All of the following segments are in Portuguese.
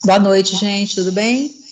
Boa noite, gente, tudo bem?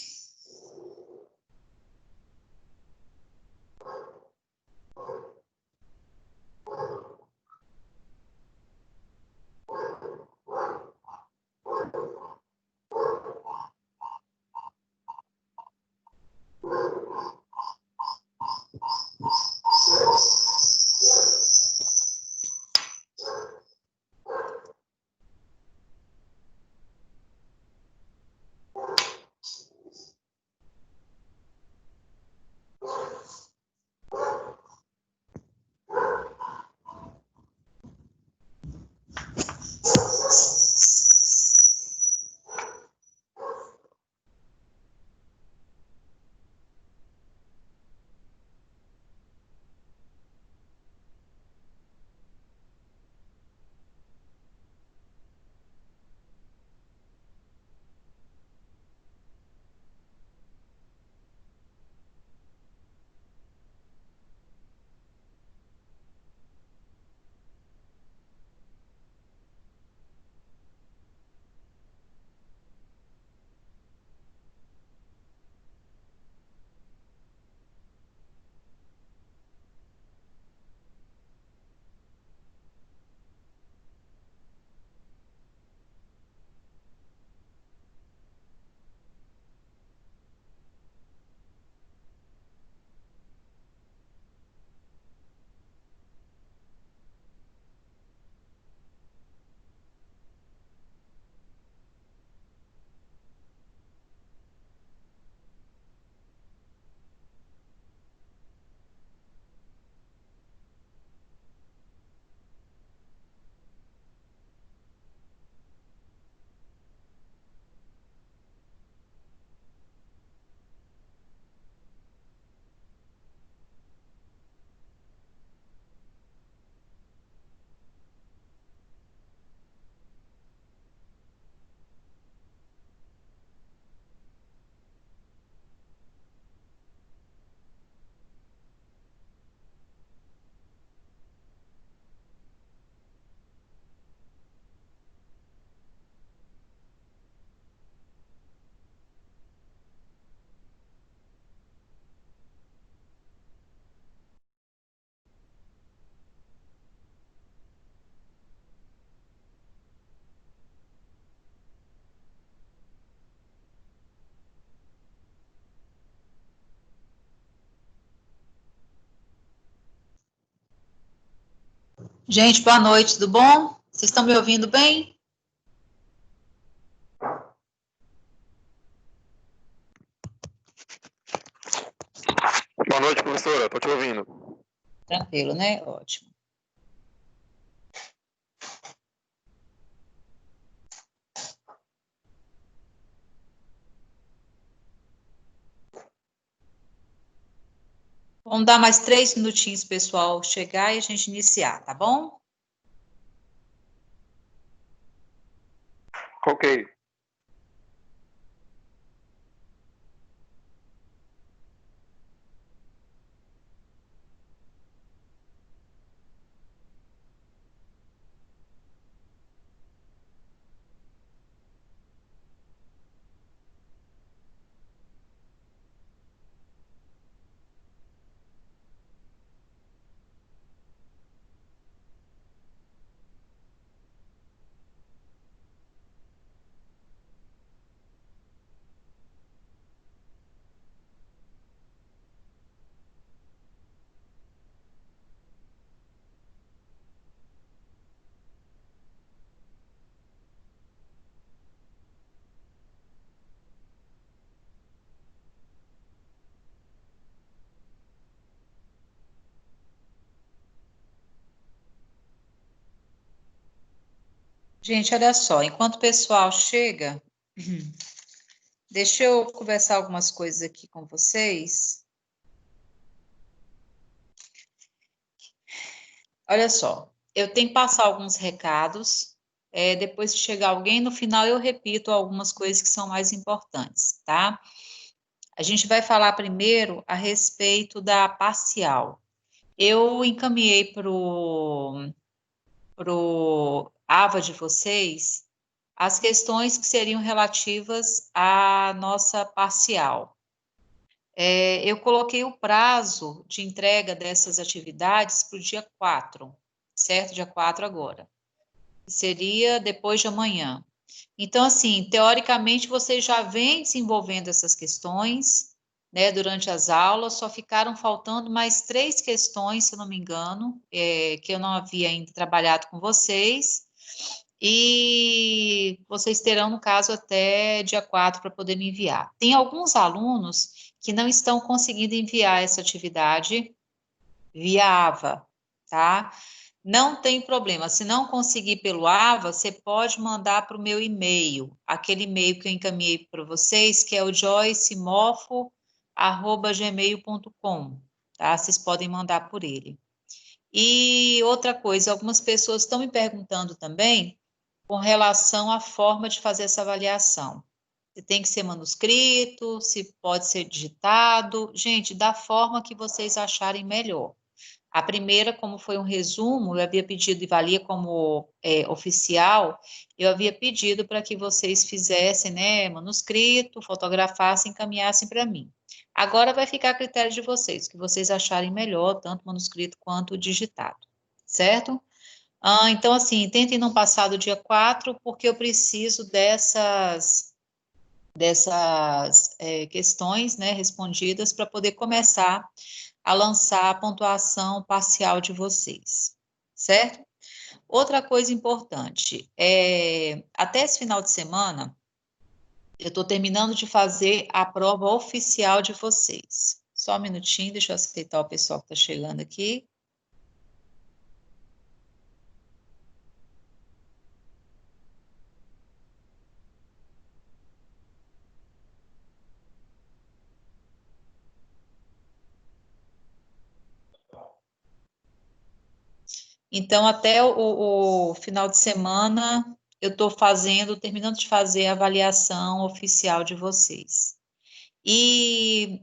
Gente, boa noite, tudo bom? Vocês estão me ouvindo bem? Boa noite, professora. Estou te ouvindo. Tranquilo, né? Ótimo. Vamos dar mais 3 minutinhos, pessoal, chegar e a gente iniciar, tá bom? Ok. Gente, olha só, enquanto o pessoal chega, deixa eu conversar algumas coisas aqui com vocês. Olha só, eu tenho que passar alguns recados, depois de chegar alguém, no final eu repito algumas coisas que são mais importantes, tá? A gente vai falar primeiro a respeito da parcial. Eu encaminhei para o AVA de vocês as questões que seriam relativas à nossa parcial. Eu coloquei o prazo de entrega dessas atividades para o dia 4, certo? Dia 4 agora. Seria depois de amanhã. Então, assim, teoricamente, vocês já vêm desenvolvendo essas questões, né, durante as aulas, só ficaram faltando mais 3 questões, se eu não me engano, que eu não havia ainda trabalhado com vocês, e vocês terão, no caso, até dia 4 para poder me enviar. Tem alguns alunos que não estão conseguindo enviar essa atividade via AVA, tá? Não tem problema, se não conseguir pelo AVA, você pode mandar para o meu e-mail, aquele e-mail que eu encaminhei para vocês, que é o joycemorfo@gmail.com, tá? Vocês podem mandar por ele. E outra coisa, algumas pessoas estão me perguntando também com relação à forma de fazer essa avaliação. Se tem que ser manuscrito, se pode ser digitado. Gente, da forma que vocês acharem melhor. A primeira, como foi um resumo, eu havia pedido e valia como oficial, eu havia pedido para que vocês fizessem, né, manuscrito, fotografassem, encaminhassem para mim. Agora vai ficar a critério de vocês, o que vocês acharem melhor, tanto manuscrito quanto digitado, certo? Então, assim, tentem não passar do dia 4, porque eu preciso dessas questões, né, respondidas para poder começar a lançar a pontuação parcial de vocês, certo? Outra coisa importante, até esse final de semana, eu estou terminando de fazer a prova oficial de vocês. Só um minutinho, deixa eu aceitar o pessoal que está chegando aqui. Então, até o final de semana, eu estou terminando de fazer a avaliação oficial de vocês. E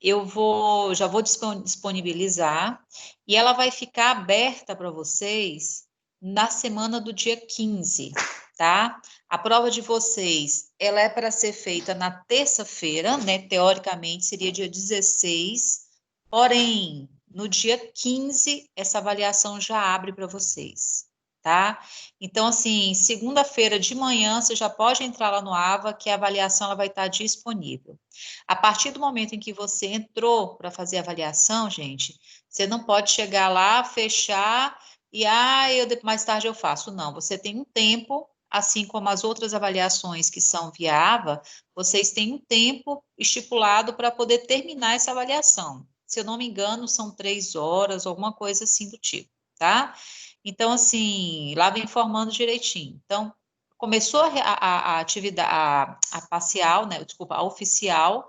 já vou disponibilizar, e ela vai ficar aberta para vocês na semana do dia 15, tá? A prova de vocês, ela é para ser feita na terça-feira, né? Teoricamente, seria dia 16, porém, no dia 15, essa avaliação já abre para vocês, tá? Então, assim, segunda-feira de manhã, você já pode entrar lá no AVA, que a avaliação ela vai estar disponível. A partir do momento em que você entrou para fazer a avaliação, gente, você não pode chegar lá, fechar e, mais tarde eu faço. Não, você tem um tempo, assim como as outras avaliações que são via AVA, vocês têm um tempo estipulado para poder terminar essa avaliação. Se eu não me engano, são 3 horas, alguma coisa assim do tipo, tá? Então, assim, lá vem informando direitinho. Então, começou a atividade, a parcial, né? Desculpa, a oficial,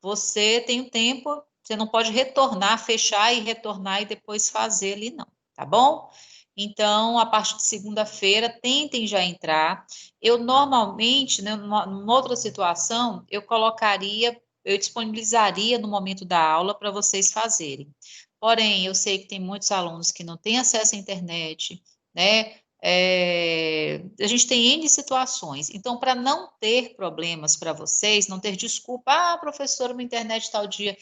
você tem um tempo, você não pode retornar, fechar e retornar e depois fazer ali, não, tá bom? Então, a partir de segunda-feira, tentem já entrar. Eu normalmente, né, numa outra situação, eu disponibilizaria no momento da aula para vocês fazerem. Porém, eu sei que tem muitos alunos que não têm acesso à internet, né? A gente tem N situações. Então, para não ter problemas para vocês, não ter desculpa, professora, minha internet tal dia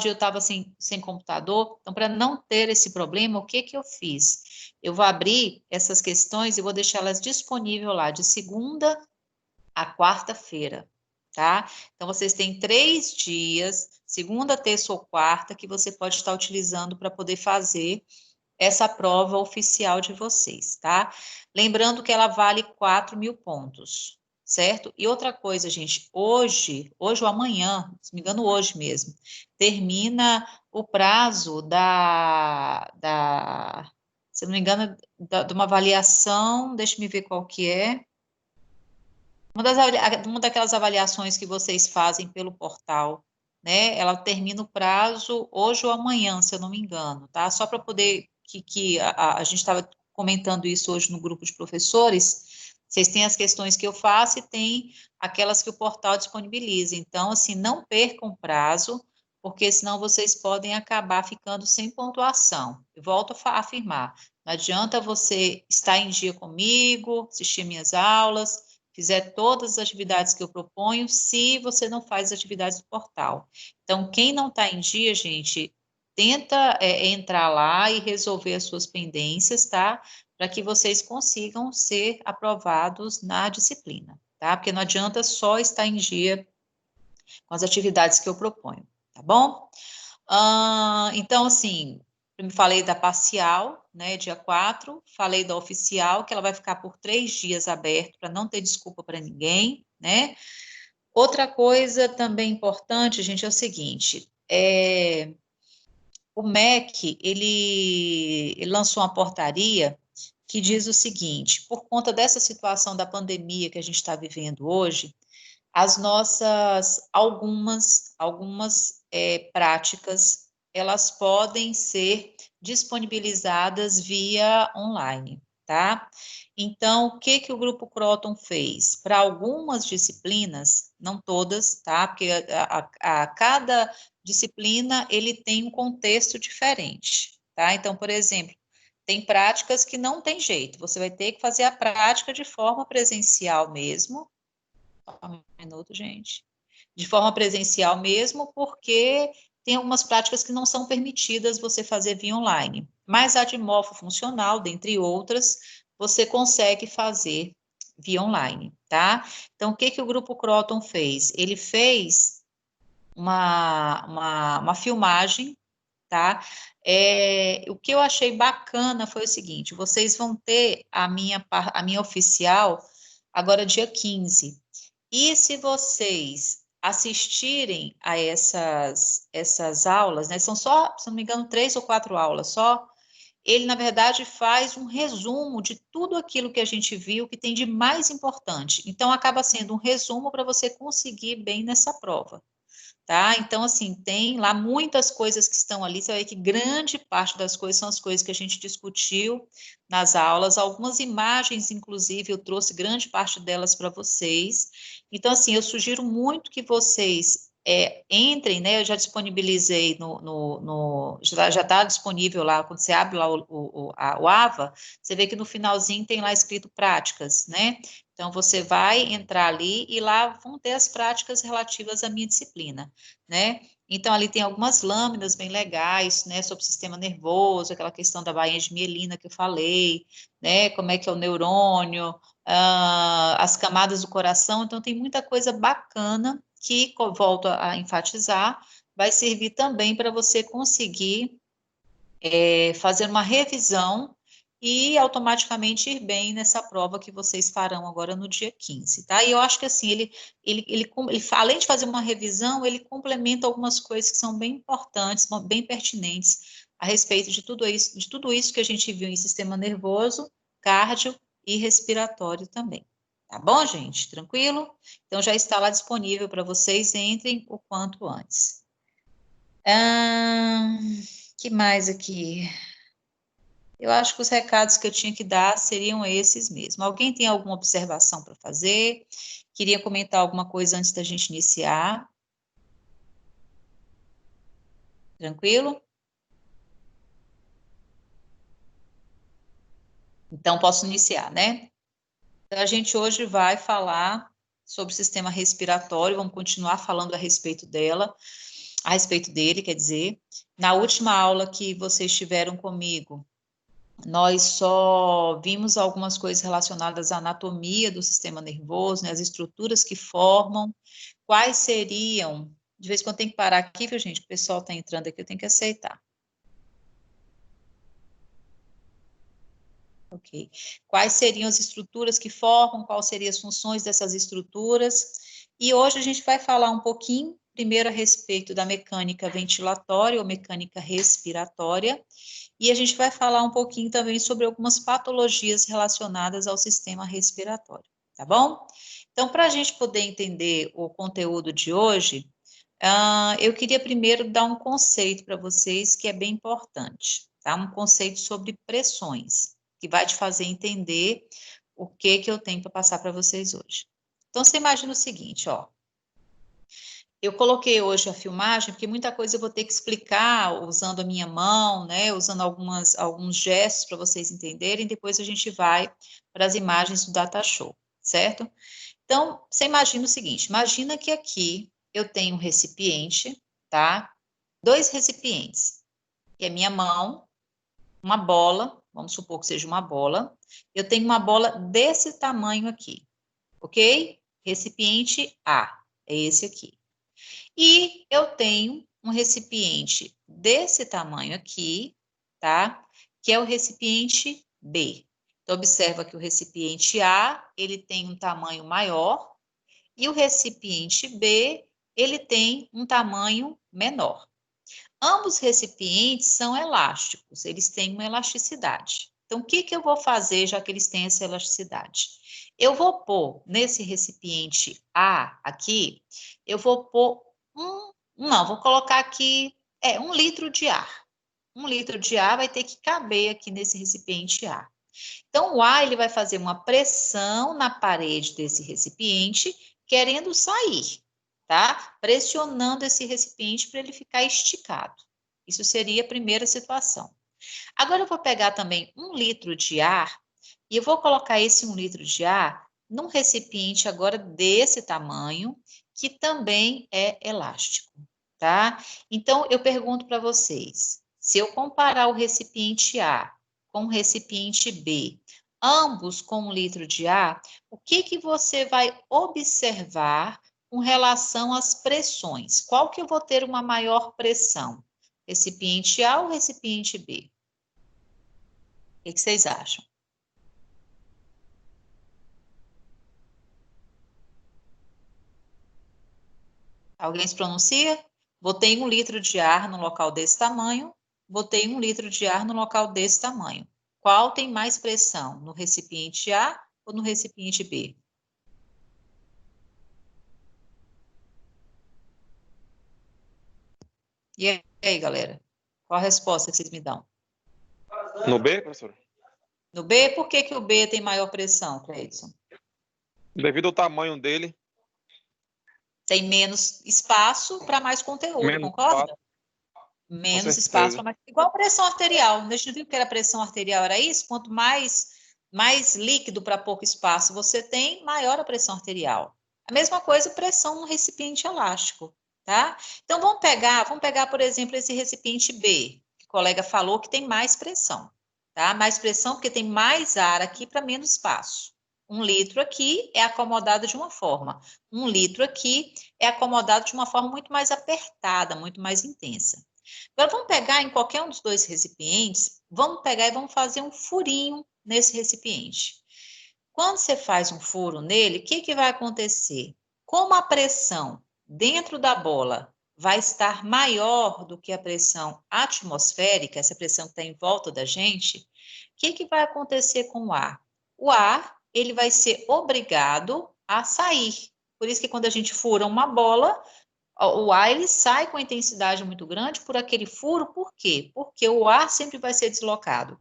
eu estava sem computador. Então, para não ter esse problema, o que que eu fiz? Eu vou abrir essas questões e vou deixá-las disponíveis lá de segunda a quarta-feira, tá? Então, vocês têm 3 dias, segunda, terça ou quarta, que você pode estar utilizando para poder fazer essa prova oficial de vocês, tá? Lembrando que ela vale 4.000 pontos, certo? E outra coisa, gente, hoje ou amanhã, se me engano, hoje mesmo, termina o prazo se não me engano, de uma avaliação, deixa me ver qual que é. Uma daquelas avaliações que vocês fazem pelo portal, né? Ela termina o prazo hoje ou amanhã, se eu não me engano, tá? Só para poder que a gente estava comentando isso hoje no grupo de professores. Vocês têm as questões que eu faço e tem aquelas que o portal disponibiliza. Então, assim, não percam o prazo, porque senão vocês podem acabar ficando sem pontuação. Eu volto a afirmar, não adianta você estar em dia comigo, assistir minhas aulas, fizer todas as atividades que eu proponho, se você não faz as atividades do portal. Então, quem não está em dia, gente, tenta entrar lá e resolver as suas pendências, tá? Para que vocês consigam ser aprovados na disciplina, tá? Porque não adianta só estar em dia com as atividades que eu proponho, tá bom? Então, assim, eu me falei da parcial, né, dia 4, falei da oficial, que ela vai ficar por 3 dias aberto, para não ter desculpa para ninguém, né? Outra coisa também importante, gente, é o seguinte, o MEC, ele lançou uma portaria que diz o seguinte, por conta dessa situação da pandemia que a gente está vivendo hoje, as nossas, algumas práticas, elas podem ser disponibilizadas via online, tá? Então, o que que o Grupo Croton fez? Para algumas disciplinas, não todas, tá? Porque a cada disciplina, ele tem um contexto diferente, tá? Então, por exemplo, tem práticas que não tem jeito, você vai ter que fazer a prática de forma presencial mesmo, um minuto, gente. De forma presencial mesmo, porque tem algumas práticas que não são permitidas você fazer via online. Mas a de morfofuncional, dentre outras, você consegue fazer via online, tá? Então, o que que o Grupo Croton fez? Ele fez uma filmagem, tá? O que eu achei bacana foi o seguinte, vocês vão ter a minha oficial agora dia 15, e se vocês assistirem a essas aulas, né, são só, se não me engano, 3 ou 4 aulas só, ele, na verdade, faz um resumo de tudo aquilo que a gente viu que tem de mais importante. Então, acaba sendo um resumo para você conseguir bem nessa prova, tá? Então, assim, tem lá muitas coisas que estão ali, você vai ver que grande parte das coisas são as coisas que a gente discutiu nas aulas, algumas imagens, inclusive, eu trouxe grande parte delas para vocês. Então, assim, eu sugiro muito que vocês entrem, né? Eu já disponibilizei já está disponível lá, quando você abre lá o AVA, você vê que no finalzinho tem lá escrito práticas, né? Então, você vai entrar ali e lá vão ter as práticas relativas à minha disciplina, né? Então, ali tem algumas lâminas bem legais, né, sobre o sistema nervoso, aquela questão da bainha de mielina que eu falei, né, como é que é o neurônio, as camadas do coração. Então, tem muita coisa bacana que, volto a enfatizar, vai servir também para você conseguir fazer uma revisão e automaticamente ir bem nessa prova que vocês farão agora no dia 15, tá? E eu acho que assim, ele além de fazer uma revisão, ele complementa algumas coisas que são bem importantes, bem pertinentes a respeito de tudo isso que a gente viu em sistema nervoso, cardio e respiratório também. Tá bom, gente? Tranquilo? Então já está lá disponível para vocês, entrem o quanto antes. Que mais aqui? Eu acho que os recados que eu tinha que dar seriam esses mesmo. Alguém tem alguma observação para fazer? Queria comentar alguma coisa antes da gente iniciar? Tranquilo? Então, posso iniciar, né? Então, a gente hoje vai falar sobre o sistema respiratório, vamos continuar falando a respeito dele, quer dizer. Na última aula que vocês tiveram comigo, nós só vimos algumas coisas relacionadas à anatomia do sistema nervoso, né, as estruturas que formam, quais seriam, de vez em quando tem que parar aqui, viu, gente, o pessoal está entrando aqui, eu tenho que aceitar. Ok. Quais seriam as estruturas que formam, quais seriam as funções dessas estruturas, e hoje a gente vai falar um pouquinho, primeiro a respeito da mecânica ventilatória ou mecânica respiratória, e a gente vai falar um pouquinho também sobre algumas patologias relacionadas ao sistema respiratório, tá bom? Então, para a gente poder entender o conteúdo de hoje, eu queria primeiro dar um conceito para vocês que é bem importante, tá? Um conceito sobre pressões, que vai te fazer entender o que que eu tenho para passar para vocês hoje. Então, você imagina o seguinte, ó. Eu coloquei hoje a filmagem, porque muita coisa eu vou ter que explicar usando a minha mão, né? Usando alguns gestos para vocês entenderem. Depois a gente vai para as imagens do Data Show. certo? Então, você imagina o seguinte, imagina que aqui eu tenho um recipiente, tá? 2 recipientes, que é minha mão, uma bola, vamos supor que seja uma bola, eu tenho uma bola desse tamanho aqui, ok? Recipiente A, é esse aqui. E eu tenho um recipiente desse tamanho aqui, tá? Que é o recipiente B. Então, observa que o recipiente A, ele tem um tamanho maior, e o recipiente B, ele tem um tamanho menor. Ambos recipientes são elásticos, eles têm uma elasticidade. Então, o que eu vou fazer, já que eles têm essa elasticidade? Eu vou pôr nesse recipiente A aqui, eu vou pôr vou colocar aqui, 1 litro de ar. 1 litro de ar vai ter que caber aqui nesse recipiente A. Então, o ar, ele vai fazer uma pressão na parede desse recipiente, querendo sair, tá? Pressionando esse recipiente para ele ficar esticado. Isso seria a primeira situação. Agora, eu vou pegar também 1 litro de ar e eu vou colocar esse 1 litro de ar num recipiente agora desse tamanho, que também é elástico, tá? Então, eu pergunto para vocês, se eu comparar o recipiente A com o recipiente B, ambos com 1 litro de ar, o que você vai observar com relação às pressões? Qual que eu vou ter uma maior pressão? Recipiente A ou recipiente B? O que vocês acham? Alguém se pronuncia? Botei 1 litro de ar no local desse tamanho, botei 1 litro de ar no local desse tamanho. Qual tem mais pressão? No recipiente A ou no recipiente B? E aí, galera? Qual a resposta que vocês me dão? No B, professor? No B, por que o B tem maior pressão, Cleidson? Devido ao tamanho dele, Tem menos espaço para mais conteúdo, menos espaço, concorda? com Menos espaço certeza. para mais. Igual pressão arterial. A gente não viu que era pressão arterial, era isso? Quanto mais líquido para pouco espaço você tem, maior a pressão arterial. A mesma coisa, pressão no recipiente elástico, tá? Então vamos pegar, por exemplo, esse recipiente B, que o colega falou que tem mais pressão, tá? Mais pressão porque tem mais ar aqui para menos espaço. 1 litro aqui é acomodado de uma forma, 1 litro aqui é acomodado de uma forma muito mais apertada, muito mais intensa. Agora, vamos pegar em qualquer um dos 2 recipientes, vamos pegar e vamos fazer um furinho nesse recipiente. Quando você faz um furo nele, o que vai acontecer? Como a pressão dentro da bola vai estar maior do que a pressão atmosférica, essa pressão que está em volta da gente, o que vai acontecer com o ar? O ar, ele vai ser obrigado a sair. Por isso que quando a gente fura uma bola, o ar ele sai com intensidade muito grande por aquele furo, por quê? Porque o ar sempre vai ser deslocado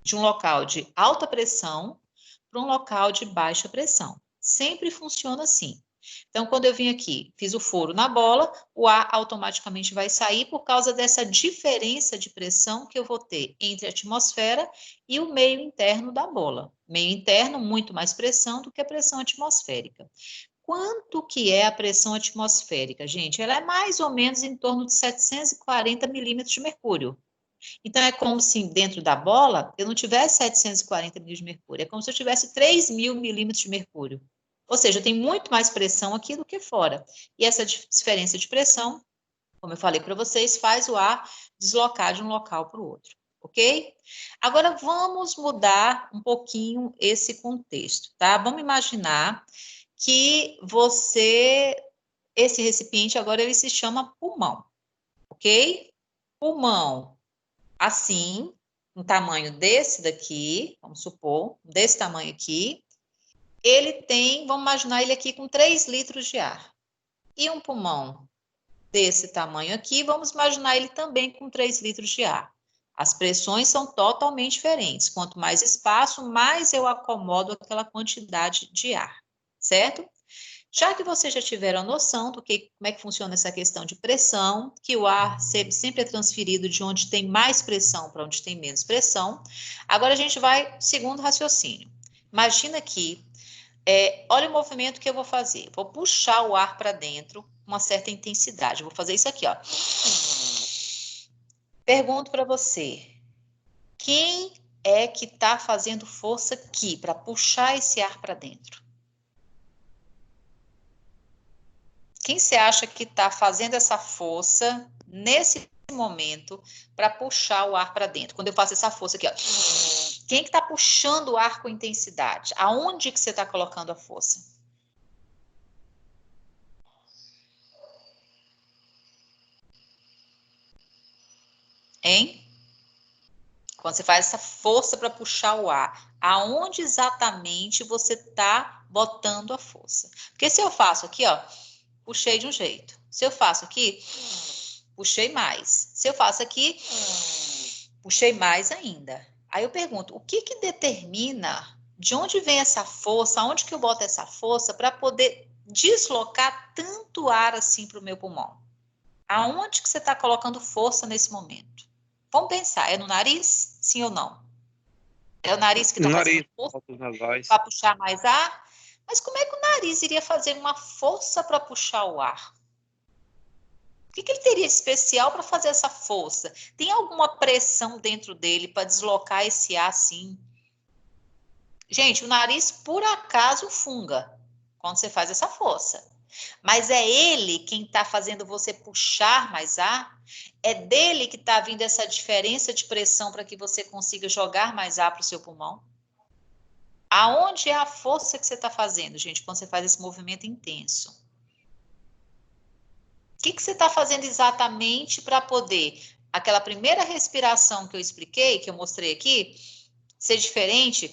de um local de alta pressão para um local de baixa pressão. Sempre funciona assim. Então, quando eu vim aqui, fiz o furo na bola, o ar automaticamente vai sair por causa dessa diferença de pressão que eu vou ter entre a atmosfera e o meio interno da bola. Meio interno, muito mais pressão do que a pressão atmosférica. Quanto que é a pressão atmosférica, gente? Ela é mais ou menos em torno de 740 milímetros de mercúrio. Então, é como se dentro da bola eu não tivesse 740 milímetros de mercúrio, é como se eu tivesse 3.000 milímetros de mercúrio. Ou seja, tem muito mais pressão aqui do que fora. E essa diferença de pressão, como eu falei para vocês, faz o ar deslocar de um local para o outro, ok? Agora, vamos mudar um pouquinho esse contexto, tá? Vamos imaginar que esse recipiente agora ele se chama pulmão, ok? Pulmão, assim, um tamanho desse daqui, vamos supor, desse tamanho aqui, ele tem, vamos imaginar ele aqui com 3 litros de ar. E um pulmão desse tamanho aqui, vamos imaginar ele também com 3 litros de ar. As pressões são totalmente diferentes. Quanto mais espaço, mais eu acomodo aquela quantidade de ar, certo? Já que vocês já tiveram a noção do que, como é que funciona essa questão de pressão, que o ar sempre é transferido de onde tem mais pressão para onde tem menos pressão, agora a gente vai segundo raciocínio. Imagina que Olha o movimento que eu vou fazer. Vou puxar o ar para dentro com uma certa intensidade. Vou fazer isso aqui, ó. Pergunto para você. Quem é que está fazendo força aqui para puxar esse ar para dentro? Quem você acha que está fazendo essa força nesse momento para puxar o ar para dentro? Quando eu faço essa força aqui, ó. Quem que está puxando o ar com intensidade? Aonde que você está colocando a força? Hein? Quando você faz essa força para puxar o ar, aonde exatamente você está botando a força? Porque se eu faço aqui, ó, puxei de um jeito. Se eu faço aqui, puxei mais. Se eu faço aqui, puxei mais ainda. Aí eu pergunto, o que que determina de onde vem essa força, aonde que eu boto essa força para poder deslocar tanto ar assim para o meu pulmão? Aonde que você está colocando força nesse momento? Vamos pensar, é no nariz? Sim ou não? É o nariz que está fazendo força para puxar mais ar? Mas como é que o nariz iria fazer uma força para puxar o ar? O que ele teria de especial para fazer essa força? Tem alguma pressão dentro dele para deslocar esse ar assim? Gente, o nariz por acaso funga quando você faz essa força. Mas é ele quem está fazendo você puxar mais ar? É dele que está vindo essa diferença de pressão para que você consiga jogar mais ar para o seu pulmão? Aonde é a força que você está fazendo, gente, quando você faz esse movimento intenso? O que você está fazendo exatamente para poder aquela primeira respiração que eu expliquei, que eu mostrei aqui, ser diferente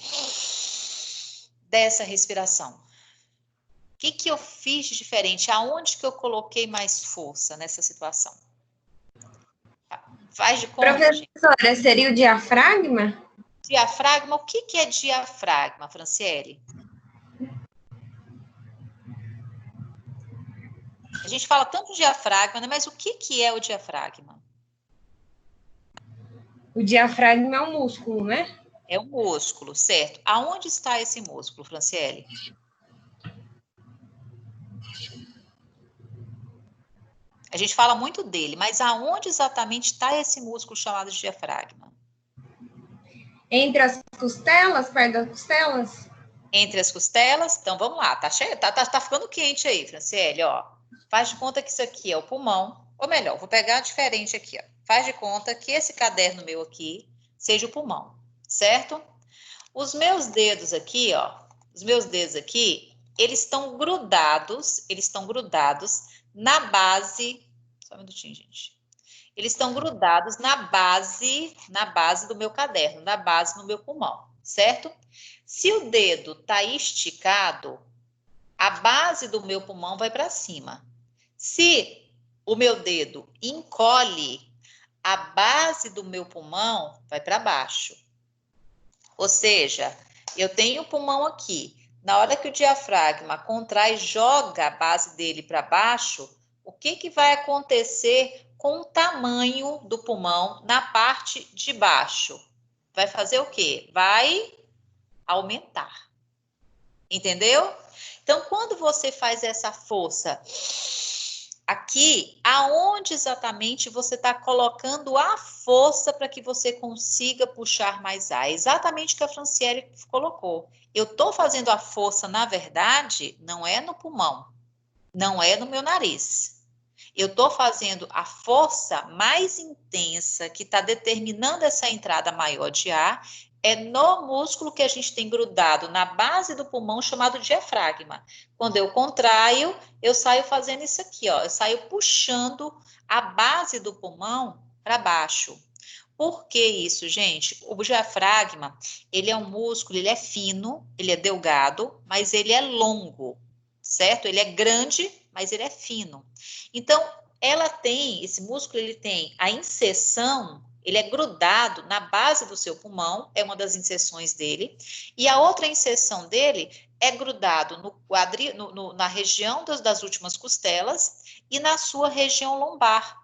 dessa respiração? O que eu fiz de diferente? Aonde que eu coloquei mais força nessa situação? Faz de conta, professora, gente. Seria o diafragma? Diafragma, o que é diafragma, Franciele? A gente fala tanto diafragma, né? Mas o que é o diafragma? O diafragma é um músculo, né? É um músculo, certo? Aonde está esse músculo, Franciele? A gente fala muito dele, mas aonde exatamente está esse músculo chamado de diafragma? Entre as costelas, perto das costelas? Entre as costelas. Então, vamos lá. Tá cheio, tá ficando quente aí, Franciele, ó. Faz de conta que isso aqui é o pulmão. Ou melhor, vou pegar diferente aqui, ó. Faz de conta que esse caderno meu aqui seja o pulmão, certo? Os meus dedos aqui, ó, eles estão grudados na base, só um minutinho, gente. Eles estão grudados na base do meu caderno, na base do meu pulmão, certo? Se o dedo tá esticado, a base do meu pulmão vai para cima. Se o meu dedo encolhe, a base do meu pulmão vai para baixo. Ou seja, eu tenho o pulmão aqui. Na hora que o diafragma contrai e joga a base dele para baixo, o que vai acontecer com o tamanho do pulmão na parte de baixo? Vai fazer o quê? Vai aumentar. Entendeu? Então, quando você faz essa força aqui, aonde exatamente você está colocando a força para que você consiga puxar mais ar? Exatamente o que a Franciele colocou. Eu estou fazendo a força, na verdade, não é no pulmão, não é no meu nariz. Eu estou fazendo a força mais intensa que está determinando essa entrada maior de ar é no músculo que a gente tem grudado na base do pulmão, chamado diafragma. Quando eu contraio, eu saio fazendo isso aqui, ó. Eu saio puxando a base do pulmão para baixo. Por que isso, gente? O diafragma, ele é um músculo, ele é fino, ele é delgado, mas ele é longo, certo? Ele é grande, mas ele é fino. Então, esse músculo, ele tem a inserção, ele é grudado na base do seu pulmão, é uma das inserções dele, e a outra inserção dele é grudado no quadril, na região das últimas costelas e na sua região lombar.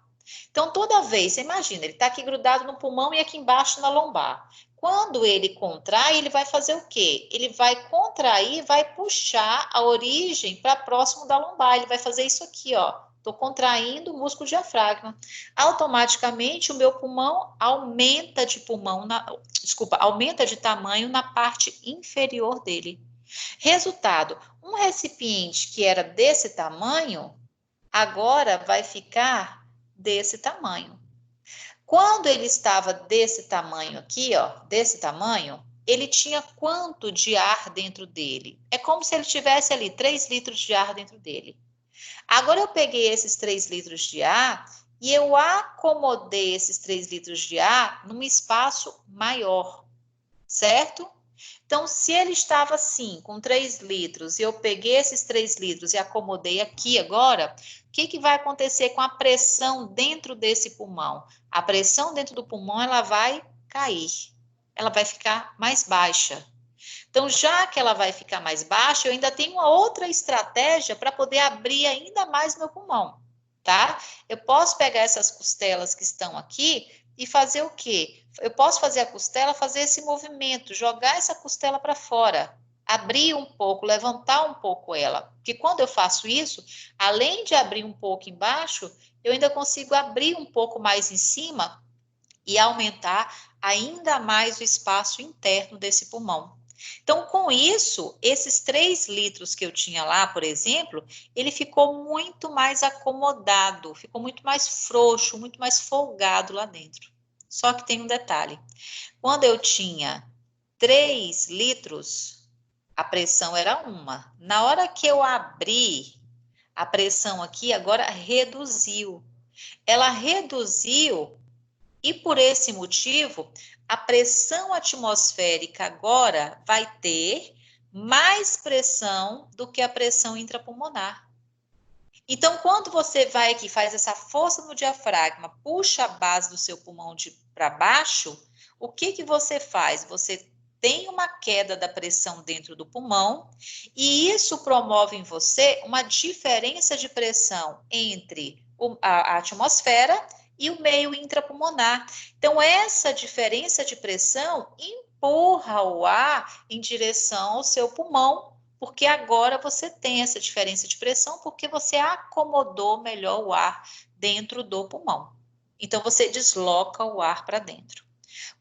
Então, toda vez, você imagina, ele está aqui grudado no pulmão e aqui embaixo na lombar. Quando ele contrai, ele vai fazer o quê? Ele vai contrair, vai puxar a origem para próximo da lombar. Ele vai fazer isso aqui, ó. Estou contraindo o músculo diafragma. Automaticamente, o meu pulmão aumenta de aumenta de tamanho na parte inferior dele. Resultado, um recipiente que era desse tamanho, agora vai ficar desse tamanho. Quando ele estava desse tamanho aqui, ó, desse tamanho, ele tinha quanto de ar dentro dele? É como se ele tivesse ali 3 litros de ar dentro dele. Agora eu peguei esses 3 litros de ar e eu acomodei esses 3 litros de ar num espaço maior, certo? Então, se ele estava assim, com 3 litros, e eu peguei esses 3 litros e acomodei aqui agora, o que vai acontecer com a pressão dentro desse pulmão? A pressão dentro do pulmão, ela vai cair, ela vai ficar mais baixa. Então, já que ela vai ficar mais baixa, eu ainda tenho uma outra estratégia para poder abrir ainda mais meu pulmão, tá? Eu posso pegar essas costelas que estão aqui e fazer o quê? Eu posso fazer a costela, fazer esse movimento, jogar essa costela para fora, abrir um pouco, levantar um pouco ela. Porque quando eu faço isso, além de abrir um pouco embaixo, eu ainda consigo abrir um pouco mais em cima e aumentar ainda mais o espaço interno desse pulmão. Então, com isso, esses 3 litros que eu tinha lá, por exemplo, ele ficou muito mais acomodado, ficou muito mais frouxo, muito mais folgado lá dentro. Só que tem um detalhe. Quando eu tinha 3 litros, a pressão era 1. Na hora que eu abri, a pressão aqui agora reduziu. Ela reduziu e por esse motivo, a pressão atmosférica agora vai ter mais pressão do que a pressão intrapulmonar. Então, quando você vai aqui, faz essa força no diafragma, puxa a base do seu pulmão para baixo, o que você faz? Você tem uma queda da pressão dentro do pulmão e isso promove em você uma diferença de pressão entre a atmosfera e o meio intrapulmonar. Então, essa diferença de pressão empurra o ar em direção ao seu pulmão, porque agora você tem essa diferença de pressão, porque você acomodou melhor o ar dentro do pulmão. Então, você desloca o ar para dentro.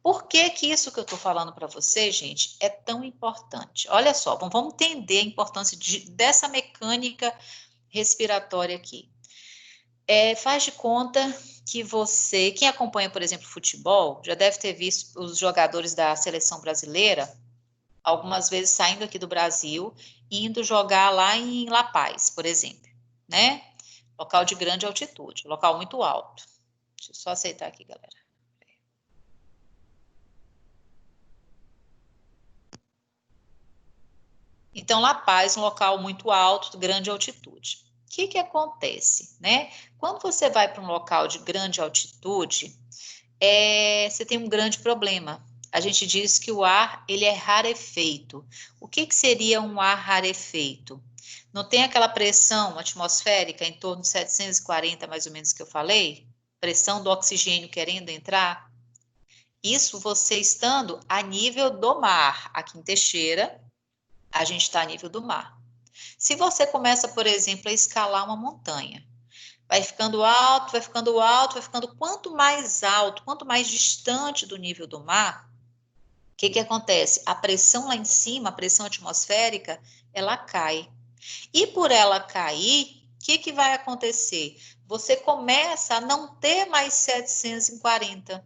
Por que que isso que eu estou falando para você, gente, é tão importante? Olha só, vamos entender a importância dessa mecânica respiratória aqui. Faz de conta que você, quem acompanha, por exemplo, futebol, já deve ter visto os jogadores da seleção brasileira, algumas vezes saindo aqui do Brasil, indo jogar lá em La Paz, por exemplo, né? Local de grande altitude, local muito alto. Deixa eu só aceitar aqui, galera. Então, La Paz, um local muito alto, grande altitude. O que acontece, né? Quando você vai para um local de grande altitude, você tem um grande problema. A gente diz que o ar, ele é rarefeito. O que seria um ar rarefeito? Não tem aquela pressão atmosférica em torno de 740, mais ou menos, que eu falei? Pressão do oxigênio querendo entrar? Isso você estando a nível do mar. Aqui em Teixeira, a gente está a nível do mar. Se você começa, por exemplo, a escalar uma montanha, vai ficando alto, vai ficando alto, vai ficando quanto mais alto, quanto mais distante do nível do mar, o que acontece? A pressão lá em cima, a pressão atmosférica, ela cai. E por ela cair, o que vai acontecer? Você começa a não ter mais 740.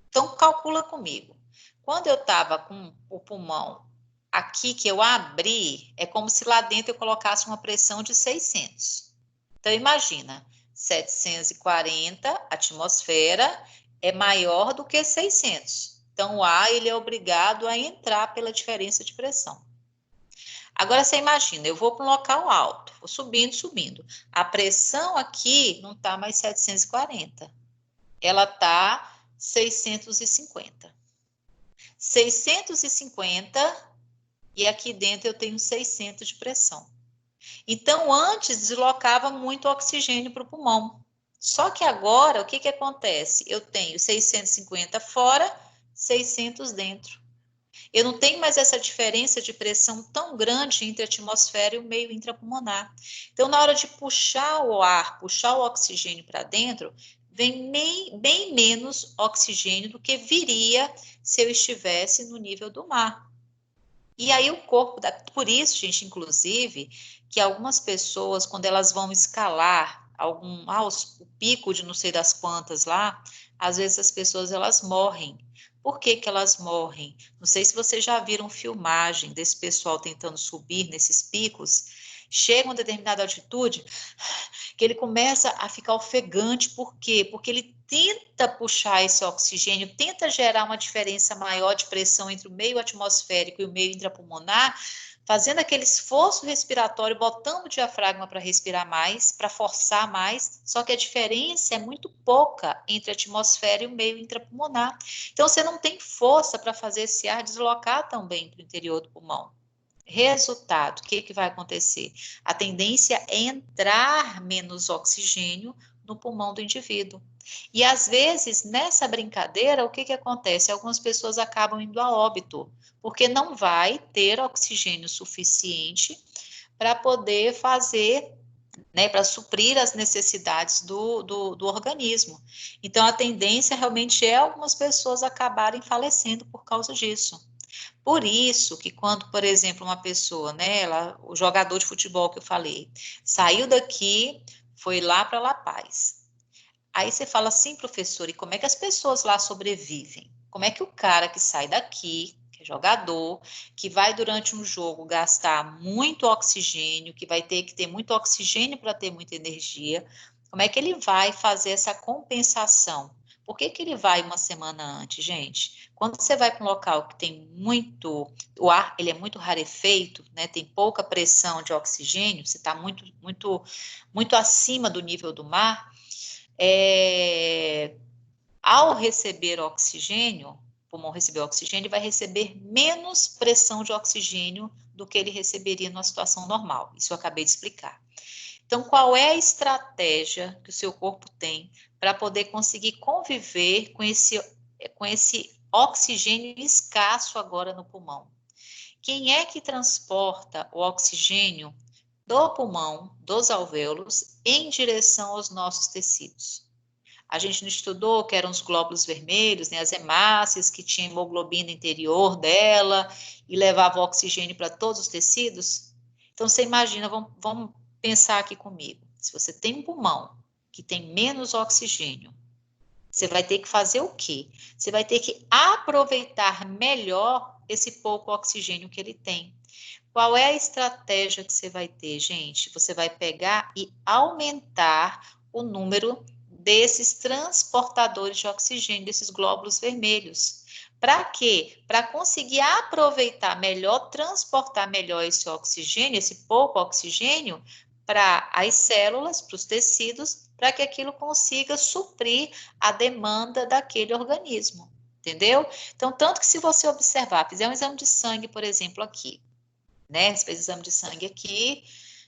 Então, calcula comigo. Quando eu estava com o pulmão aqui que eu abri, é como se lá dentro eu colocasse uma pressão de 600. Então, imagina, 740, atmosfera, é maior do que 600. Então, o ar, ele é obrigado a entrar pela diferença de pressão. Agora, você imagina, eu vou para um local alto, vou subindo, subindo. A pressão aqui não está mais 740. Ela está 650. 650 e aqui dentro eu tenho 600 de pressão. Então, antes deslocava muito oxigênio para o pulmão. Só que agora, o que acontece? Eu tenho 650 fora, 600 dentro. Eu não tenho mais essa diferença de pressão tão grande entre a atmosfera e o meio intrapulmonar. Então, na hora de puxar o ar, puxar o oxigênio para dentro, vem bem menos oxigênio do que viria se eu estivesse no nível do mar. E aí o corpo, por isso, gente, inclusive, que algumas pessoas, quando elas vão escalar o pico de não sei das quantas lá, às vezes as pessoas, elas morrem. Por que que elas morrem? Não sei se vocês já viram filmagem desse pessoal tentando subir nesses picos, chega a uma determinada altitude, que ele começa a ficar ofegante, por quê? Porque ele tenta puxar esse oxigênio, tenta gerar uma diferença maior de pressão entre o meio atmosférico e o meio intrapulmonar, fazendo aquele esforço respiratório, botando o diafragma para respirar mais, para forçar mais, só que a diferença é muito pouca entre a atmosfera e o meio intrapulmonar. Então, você não tem força para fazer esse ar deslocar também para o interior do pulmão. Resultado, o que que vai acontecer? A tendência é entrar menos oxigênio no pulmão do indivíduo. E às vezes, nessa brincadeira, o que que acontece? Algumas pessoas acabam indo a óbito, porque não vai ter oxigênio suficiente para poder fazer, né, para suprir as necessidades do organismo. Então, a tendência realmente é algumas pessoas acabarem falecendo por causa disso. Por isso que quando, por exemplo, uma pessoa, né, o jogador de futebol que eu falei, saiu daqui, foi lá para La Paz. Aí você fala assim, professor, e como é que as pessoas lá sobrevivem? Como é que o cara que sai daqui, que é jogador, que vai durante um jogo gastar muito oxigênio, que vai ter que ter muito oxigênio para ter muita energia, como é que ele vai fazer essa compensação? Por que que ele vai uma semana antes, gente? Quando você vai para um local que tem muito, o ar ele é muito rarefeito, né? Tem pouca pressão de oxigênio, você está muito acima do nível do mar. Ao receber oxigênio, o pulmão receber oxigênio, vai receber menos pressão de oxigênio do que ele receberia numa situação normal. Isso eu acabei de explicar. Então, qual é a estratégia que o seu corpo tem para poder conseguir conviver com esse oxigênio escasso agora no pulmão? Quem é que transporta o oxigênio do pulmão, dos alvéolos, em direção aos nossos tecidos? A gente não estudou que eram os glóbulos vermelhos, né, as hemácias, que tinha hemoglobina interior dela e levava o oxigênio para todos os tecidos? Então, você imagina, vamos pensar aqui comigo. Se você tem um pulmão que tem menos oxigênio, você vai ter que fazer o quê? Você vai ter que aproveitar melhor esse pouco oxigênio que ele tem. Qual é a estratégia que você vai ter, gente? Você vai pegar e aumentar o número desses transportadores de oxigênio, desses glóbulos vermelhos. Para quê? Para conseguir aproveitar melhor, transportar melhor esse oxigênio, esse pouco oxigênio, para as células, para os tecidos, para que aquilo consiga suprir a demanda daquele organismo, entendeu? Então, tanto que se você observar, fizer um exame de sangue, por exemplo, aqui, né? Você fez exame de sangue aqui,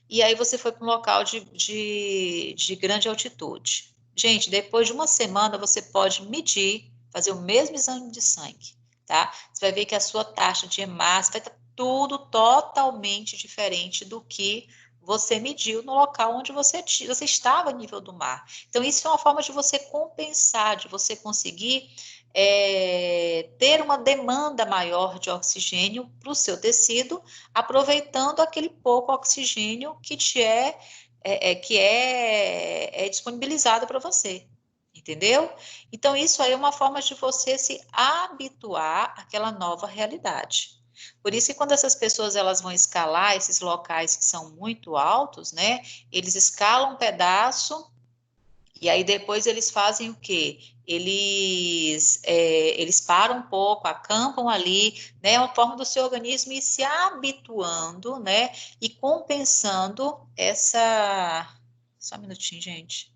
e aí você foi para um local de grande altitude. Gente, depois de uma semana, você pode medir, fazer o mesmo exame de sangue, tá? Você vai ver que a sua taxa de hemácia vai estar tudo totalmente diferente do que você mediu no local onde você estava a nível do mar. Então, isso é uma forma de você compensar, de você conseguir ter uma demanda maior de oxigênio para o seu tecido, aproveitando aquele pouco oxigênio que é disponibilizado para você, entendeu? Então, isso aí é uma forma de você se habituar àquela nova realidade. Por isso que quando essas pessoas elas vão escalar esses locais que são muito altos, né? Eles escalam um pedaço e aí depois eles fazem o quê? Eles param um pouco, acampam ali, né? É uma forma do seu organismo ir se habituando, né? E compensando essa... Só um minutinho, gente.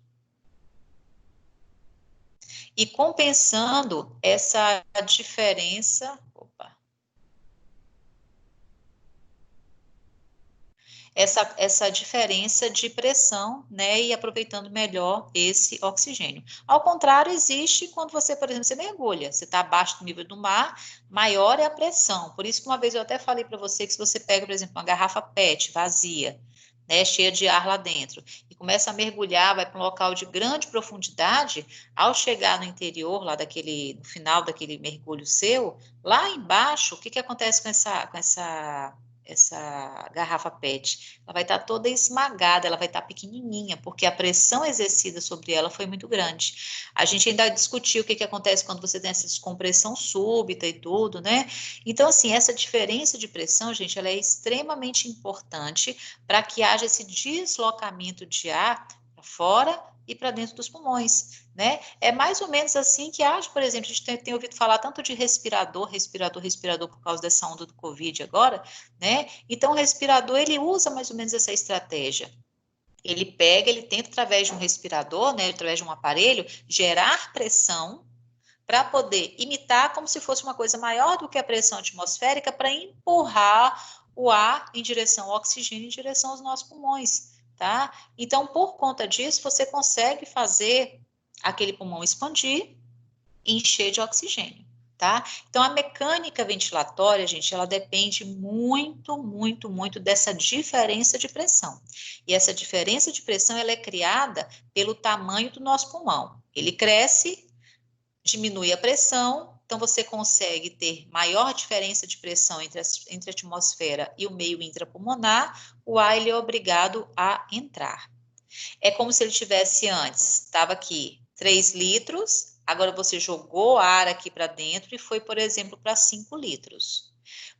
E compensando essa diferença... Opa. essa diferença de pressão, né, e aproveitando melhor esse oxigênio. Ao contrário, existe quando você, por exemplo, você mergulha, você está abaixo do nível do mar, maior é a pressão. Por isso que uma vez eu até falei para você que se você pega, por exemplo, uma garrafa PET vazia, né, cheia de ar lá dentro, e começa a mergulhar, vai para um local de grande profundidade, ao chegar no interior, lá no final daquele mergulho seu, lá embaixo, o que acontece com essa garrafa PET? Ela vai estar toda esmagada, ela vai estar pequenininha, porque a pressão exercida sobre ela foi muito grande. A gente ainda discutiu o que acontece quando você tem essa descompressão súbita e tudo, né? Então, assim, essa diferença de pressão, gente, ela é extremamente importante para que haja esse deslocamento de ar para fora e para dentro dos pulmões, né? É mais ou menos assim que age, por exemplo, a gente tem ouvido falar tanto de respirador por causa dessa onda do Covid agora, né? Então, o respirador, ele usa mais ou menos essa estratégia. Ele pega, ele tenta, através de um respirador, né, através de um aparelho, gerar pressão para poder imitar como se fosse uma coisa maior do que a pressão atmosférica para empurrar o ar em direção ao oxigênio, em direção aos nossos pulmões, tá? Então, por conta disso, você consegue fazer aquele pulmão expandir e encher de oxigênio, tá? Então, a mecânica ventilatória, gente, ela depende muito, muito, muito dessa diferença de pressão. E essa diferença de pressão, ela é criada pelo tamanho do nosso pulmão. Ele cresce, diminui a pressão, então você consegue ter maior diferença de pressão entre a atmosfera e o meio intrapulmonar, o ar ele é obrigado a entrar. É como se ele tivesse antes, estava aqui 3 litros, agora você jogou ar aqui para dentro e foi, por exemplo, para 5 litros.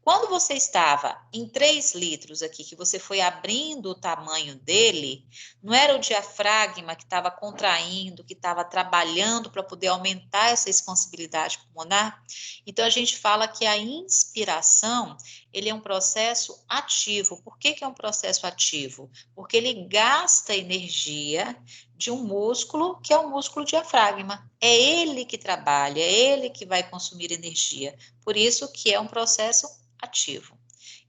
Quando você estava em 3 litros aqui, que você foi abrindo o tamanho dele, não era o diafragma que estava contraindo, que estava trabalhando para poder aumentar essa expansibilidade pulmonar? Então, a gente fala que a inspiração, ele é um processo ativo. Por que é um processo ativo? Porque ele gasta energia de um músculo, que é o músculo diafragma. É ele que trabalha, é ele que vai consumir energia. Por isso que é um processo ativo.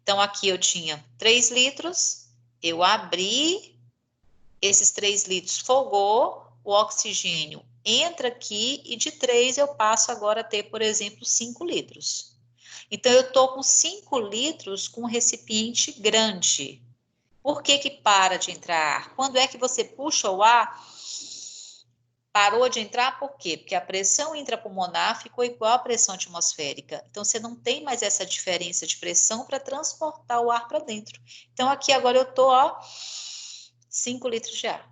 Então, aqui eu tinha 3 litros, eu abri, esses 3 litros folgou, o oxigênio entra aqui e de 3 eu passo agora a ter, por exemplo, 5 litros. Então, eu estou com 5 litros com um recipiente grande. Por que que para de entrar ar? Quando é que você puxa o ar, parou de entrar, por quê? Porque a pressão intrapulmonar ficou igual à pressão atmosférica. Então, você não tem mais essa diferença de pressão para transportar o ar para dentro. Então, aqui agora eu estou, ó, 5 litros de ar.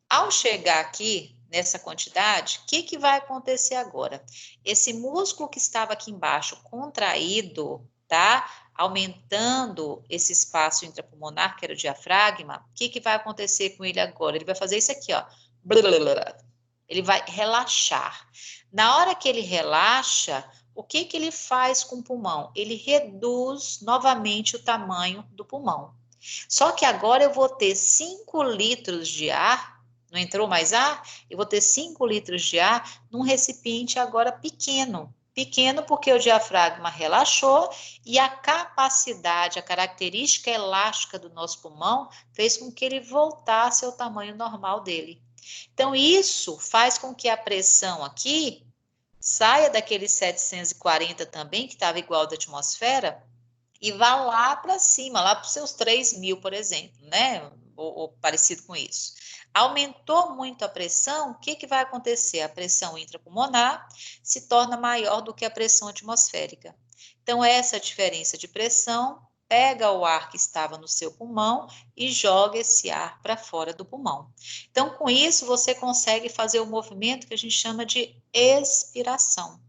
Ao chegar aqui, nessa quantidade, o que vai acontecer agora? Esse músculo que estava aqui embaixo contraído, tá? Aumentando esse espaço intrapulmonar, que era o diafragma, o que vai acontecer com ele agora? Ele vai fazer isso aqui, ó. Ele vai relaxar. Na hora que ele relaxa, o que ele faz com o pulmão? Ele reduz novamente o tamanho do pulmão. Só que agora eu vou ter 5 litros de ar, não entrou mais ar? Eu vou ter 5 litros de ar num recipiente agora pequeno. Pequeno porque o diafragma relaxou e a capacidade, a característica elástica do nosso pulmão fez com que ele voltasse ao tamanho normal dele. Então, isso faz com que a pressão aqui saia daqueles 740 também, que estava igual da atmosfera, e vá lá para cima, lá para os seus 3.000, por exemplo, né? Ou parecido com isso. Aumentou muito a pressão, o que vai acontecer? A pressão intrapulmonar se torna maior do que a pressão atmosférica. Então, essa diferença de pressão pega o ar que estava no seu pulmão e joga esse ar para fora do pulmão. Então, com isso, você consegue fazer o movimento que a gente chama de expiração.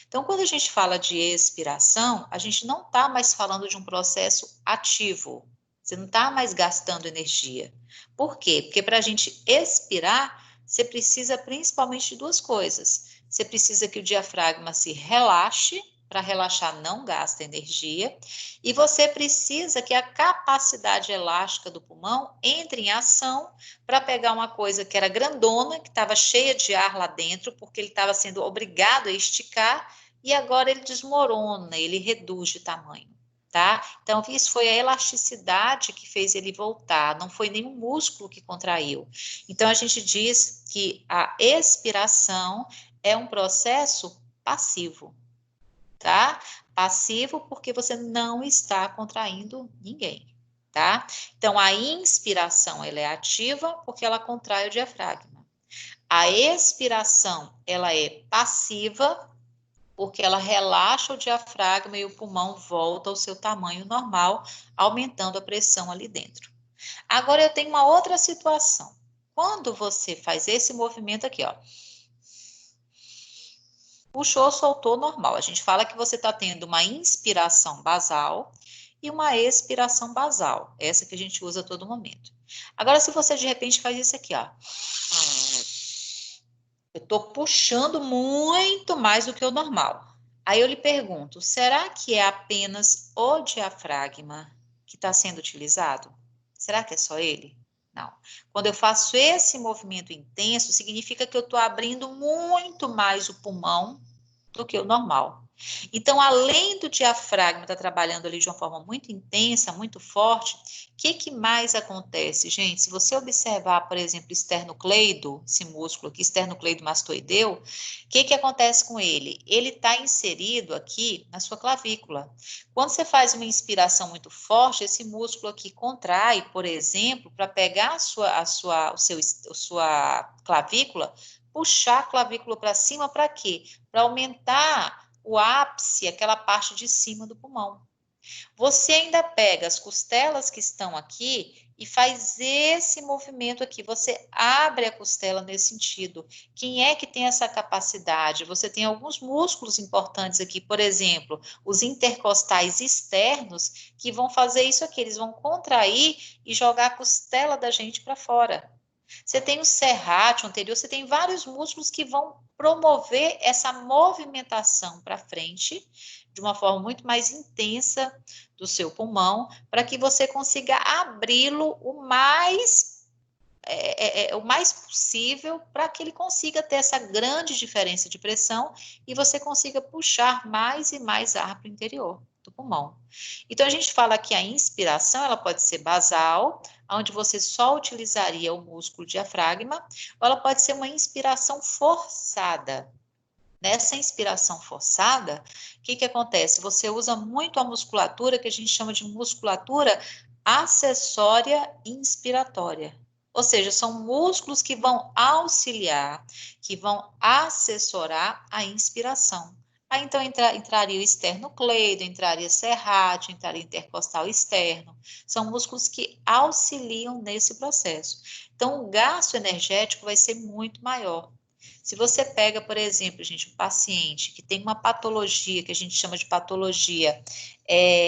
Então, quando a gente fala de expiração, a gente não está mais falando de um processo ativo. Você não está mais gastando energia. Por quê? Porque para a gente expirar, você precisa principalmente de 2 coisas. Você precisa que o diafragma se relaxe, para relaxar não gasta energia, e você precisa que a capacidade elástica do pulmão entre em ação para pegar uma coisa que era grandona, que estava cheia de ar lá dentro, porque ele estava sendo obrigado a esticar, e agora ele desmorona, ele reduz de tamanho. tá? Então, isso foi a elasticidade que fez ele voltar, não foi nenhum músculo que contraiu. Então, a gente diz que a expiração é um processo passivo, tá? Passivo porque você não está contraindo ninguém, tá? Então, a inspiração, ela é ativa porque ela contrai o diafragma. A expiração, ela é passiva porque ela relaxa o diafragma e o pulmão volta ao seu tamanho normal, aumentando a pressão ali dentro. Agora, eu tenho uma outra situação. Quando você faz esse movimento aqui, ó, puxou, soltou, normal. A gente fala que você está tendo uma inspiração basal e uma expiração basal, essa que a gente usa a todo momento. Agora, se você de repente faz isso aqui, ó. Eu estou puxando muito mais do que o normal. Aí eu lhe pergunto, será que é apenas o diafragma que está sendo utilizado? Será que é só ele? Não. Quando eu faço esse movimento intenso, significa que eu estou abrindo muito mais o pulmão do que o normal. Então, além do diafragma estar trabalhando ali de uma forma muito intensa, muito forte, o que mais acontece, gente? Se você observar, por exemplo, esternocleido, esse músculo aqui, esternocleidomastoideu, o que acontece com ele? Ele está inserido aqui na sua clavícula. Quando você faz uma inspiração muito forte, esse músculo aqui contrai, por exemplo, para pegar a sua clavícula, puxar a clavícula para cima, para quê? Para aumentar o ápice, aquela parte de cima do pulmão. Você ainda pega as costelas que estão aqui e faz esse movimento aqui. Você abre a costela nesse sentido. Quem é que tem essa capacidade? Você tem alguns músculos importantes aqui, por exemplo, os intercostais externos, que vão fazer isso aqui. Eles vão contrair e jogar a costela da gente para fora. Você tem o serrátil anterior, você tem vários músculos que vão promover essa movimentação para frente de uma forma muito mais intensa do seu pulmão, para que você consiga abri-lo o mais possível, para que ele consiga ter essa grande diferença de pressão e você consiga puxar mais e mais ar para o interior do pulmão. Então, a gente fala que a inspiração, ela pode ser basal, onde você só utilizaria o músculo diafragma, ou ela pode ser uma inspiração forçada. Nessa inspiração forçada, o que acontece? Você usa muito a musculatura, que a gente chama de musculatura acessória inspiratória. Ou seja, são músculos que vão auxiliar, que vão assessorar a inspiração. Aí, então, entraria o esternocleido, entraria serrátil, entraria intercostal externo. São músculos que auxiliam nesse processo. Então, o gasto energético vai ser muito maior. Se você pega, por exemplo, gente, um paciente que tem uma patologia, que a gente chama de patologia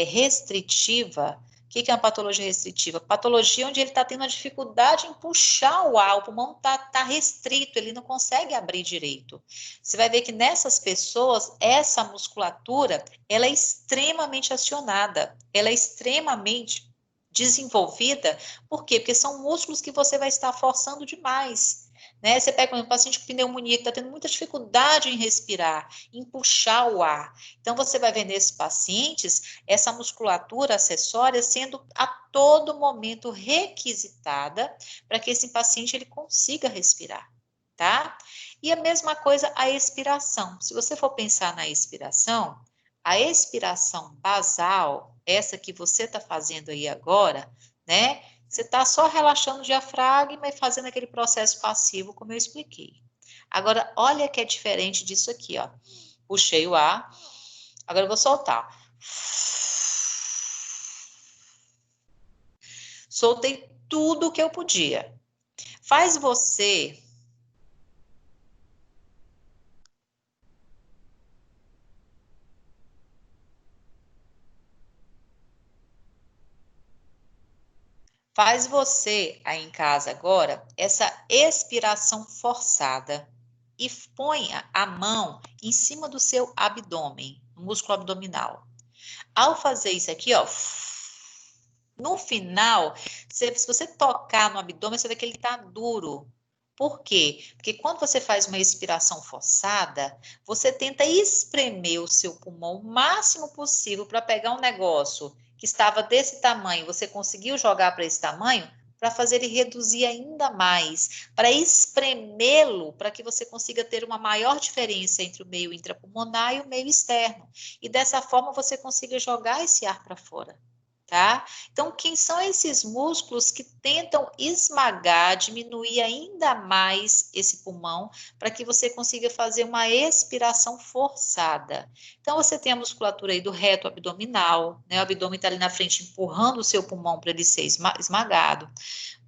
restritiva. O que é uma patologia restritiva? Patologia onde ele está tendo uma dificuldade em puxar o ar, o pulmão está restrito, ele não consegue abrir direito. Você vai ver que nessas pessoas, essa musculatura, ela é extremamente acionada, ela é extremamente desenvolvida. Por quê? Porque são músculos que você vai estar forçando demais. Né? Você pega um paciente com pneumonia que está tendo muita dificuldade em respirar, em puxar o ar. Então, você vai ver nesses pacientes essa musculatura acessória sendo a todo momento requisitada para que esse paciente ele consiga respirar, tá? E a mesma coisa a expiração. Se você for pensar na expiração, a expiração basal, essa que você está fazendo aí agora, né? Você está só relaxando o diafragma e fazendo aquele processo passivo, como eu expliquei. Agora, olha que é diferente disso aqui, ó. Puxei o ar, agora eu vou soltar. Soltei tudo o que eu podia. Faz você aí em casa agora essa expiração forçada e ponha a mão em cima do seu abdômen, no músculo abdominal. Ao fazer isso aqui, ó, no final, se você tocar no abdômen, você vê que ele tá duro. Por quê? Porque quando você faz uma expiração forçada, você tenta espremer o seu pulmão o máximo possível para pegar um negócio que estava desse tamanho, você conseguiu jogar para esse tamanho, para fazer ele reduzir ainda mais, para espremê-lo, para que você consiga ter uma maior diferença entre o meio intrapulmonar e o meio externo. E dessa forma você consiga jogar esse ar para fora. Tá? Então, quem são esses músculos que tentam esmagar, diminuir ainda mais esse pulmão, para que você consiga fazer uma expiração forçada? Então, você tem a musculatura aí do reto abdominal, né? O abdômen está ali na frente empurrando o seu pulmão para ele ser esmagado.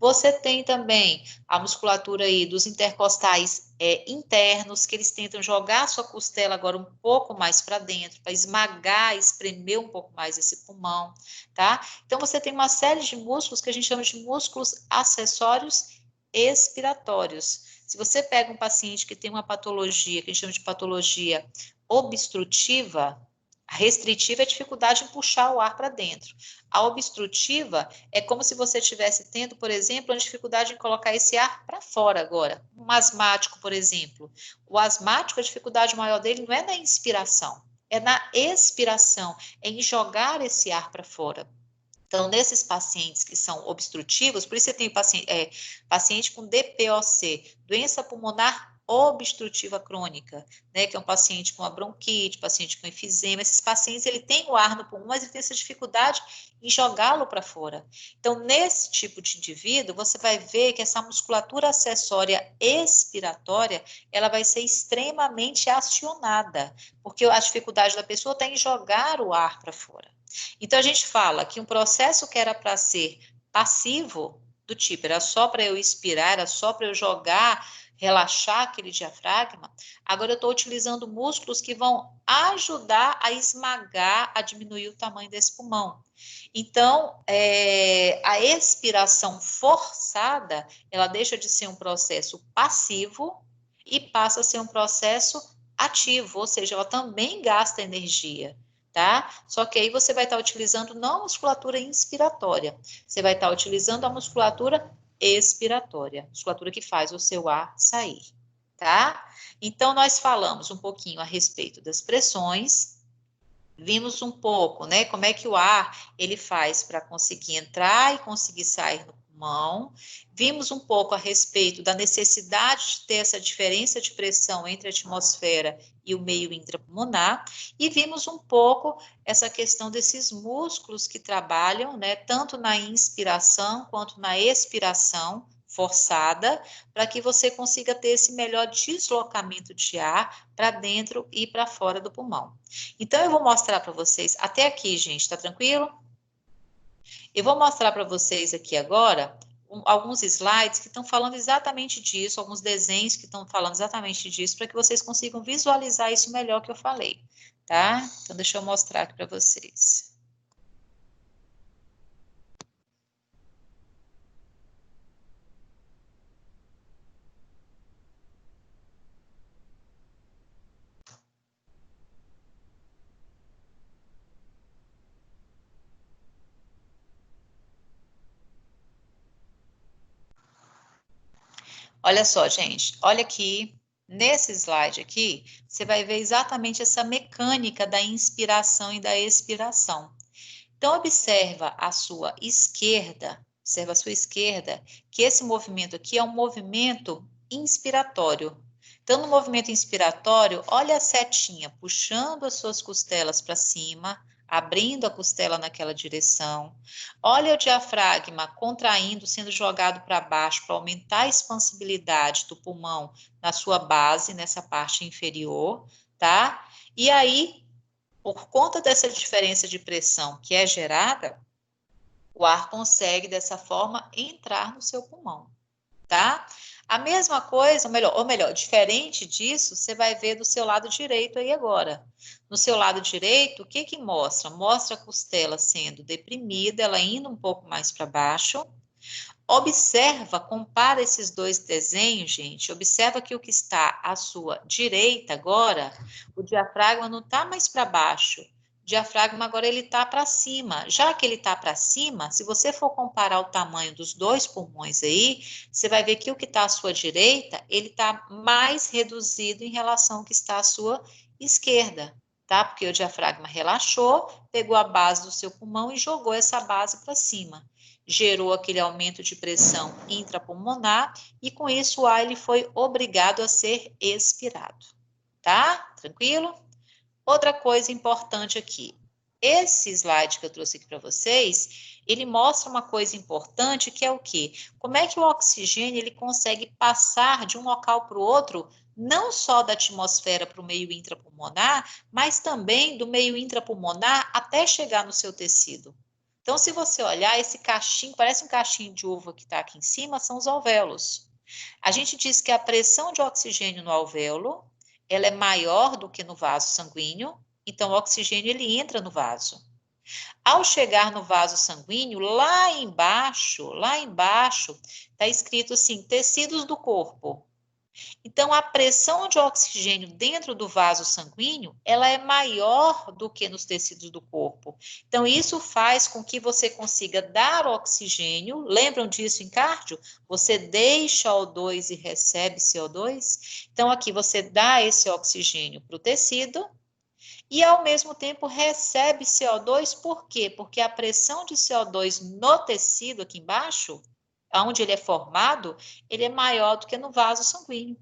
Você tem também a musculatura aí dos intercostais internos, que eles tentam jogar a sua costela agora um pouco mais para dentro, para esmagar, espremer um pouco mais esse pulmão, tá? Então, você tem uma série de músculos que a gente chama de músculos acessórios expiratórios. Se você pega um paciente que tem uma patologia, que a gente chama de patologia obstrutiva, a restritiva é a dificuldade em puxar o ar para dentro. A obstrutiva é como se você estivesse tendo, por exemplo, a dificuldade em colocar esse ar para fora agora. Um asmático, por exemplo. O asmático, a dificuldade maior dele não é na inspiração, é na expiração, é em jogar esse ar para fora. Então, nesses pacientes que são obstrutivos, por isso você tem paciente com DPOC, doença pulmonar obstrutiva crônica, né, que é um paciente com a bronquite, paciente com enfisema. Esses pacientes, ele tem o ar no pulmão, mas ele tem essa dificuldade em jogá-lo para fora. Então, nesse tipo de indivíduo, você vai ver que essa musculatura acessória expiratória, ela vai ser extremamente acionada, porque a dificuldade da pessoa está em jogar o ar para fora. Então, a gente fala que um processo que era para ser passivo, do tipo, era só para eu expirar, era só para eu jogar, relaxar aquele diafragma, agora eu estou utilizando músculos que vão ajudar a esmagar, a diminuir o tamanho desse pulmão. Então, a expiração forçada, ela deixa de ser um processo passivo e passa a ser um processo ativo, ou seja, ela também gasta energia. Tá? Só que aí você vai estar utilizando não a musculatura inspiratória, você vai estar utilizando a musculatura expiratória, musculatura que faz o seu ar sair, tá? Então, nós falamos um pouquinho a respeito das pressões, vimos um pouco, né, como é que o ar, ele faz para conseguir entrar e conseguir sair no pulmão, vimos um pouco a respeito da necessidade de ter essa diferença de pressão entre a atmosfera e o meio intrapulmonar, e vimos um pouco essa questão desses músculos que trabalham, né, tanto na inspiração quanto na expiração forçada, para que você consiga ter esse melhor deslocamento de ar para dentro e para fora do pulmão. Então, eu vou mostrar para vocês, até aqui, gente, tá tranquilo? Eu vou mostrar para vocês aqui agora alguns slides que estão falando exatamente disso, alguns desenhos que estão falando exatamente disso, para que vocês consigam visualizar isso melhor que eu falei, tá? Então, deixa eu mostrar aqui para vocês. Olha só, gente, olha aqui, nesse slide aqui, você vai ver exatamente essa mecânica da inspiração e da expiração. Então, observa a sua esquerda, que esse movimento aqui é um movimento inspiratório. Então, no movimento inspiratório, olha a setinha puxando as suas costelas para cima, abrindo a costela naquela direção. Olha o diafragma contraindo, sendo jogado para baixo para aumentar a expansibilidade do pulmão na sua base, nessa parte inferior, tá? E aí, por conta dessa diferença de pressão que é gerada, o ar consegue, dessa forma, entrar no seu pulmão, tá? A mesma coisa, ou melhor, diferente disso, você vai ver do seu lado direito aí agora. No seu lado direito, o que que mostra? Mostra a costela sendo deprimida, ela indo um pouco mais para baixo. Observa, compara esses dois desenhos, gente. Observa que o que está à sua direita agora, o diafragma não está mais para baixo. O diafragma agora ele está para cima. Já que ele está para cima, se você for comparar o tamanho dos dois pulmões aí, você vai ver que o que está à sua direita, ele está mais reduzido em relação ao que está à sua esquerda, tá? Porque o diafragma relaxou, pegou a base do seu pulmão e jogou essa base para cima. Gerou aquele aumento de pressão intrapulmonar e com isso o ar ele foi obrigado a ser expirado, tá? Tranquilo? Outra coisa importante aqui, esse slide que eu trouxe aqui para vocês, ele mostra uma coisa importante que é o quê? Como é que o oxigênio ele consegue passar de um local para o outro, não só da atmosfera para o meio intrapulmonar, mas também do meio intrapulmonar até chegar no seu tecido. Então, se você olhar, esse cachinho, parece um cachinho de uva que está aqui em cima, são os alvéolos. A gente diz que a pressão de oxigênio no alvéolo ela é maior do que no vaso sanguíneo, então o oxigênio ele entra no vaso. Ao chegar no vaso sanguíneo, lá embaixo, está escrito assim, tecidos do corpo. Então, a pressão de oxigênio dentro do vaso sanguíneo, ela é maior do que nos tecidos do corpo. Então, isso faz com que você consiga dar oxigênio. Lembram disso em cardio? Você deixa O2 e recebe CO2. Então, aqui você dá esse oxigênio para o tecido e, ao mesmo tempo, recebe CO2. Por quê? Porque a pressão de CO2 no tecido aqui embaixo, onde ele é formado, ele é maior do que no vaso sanguíneo.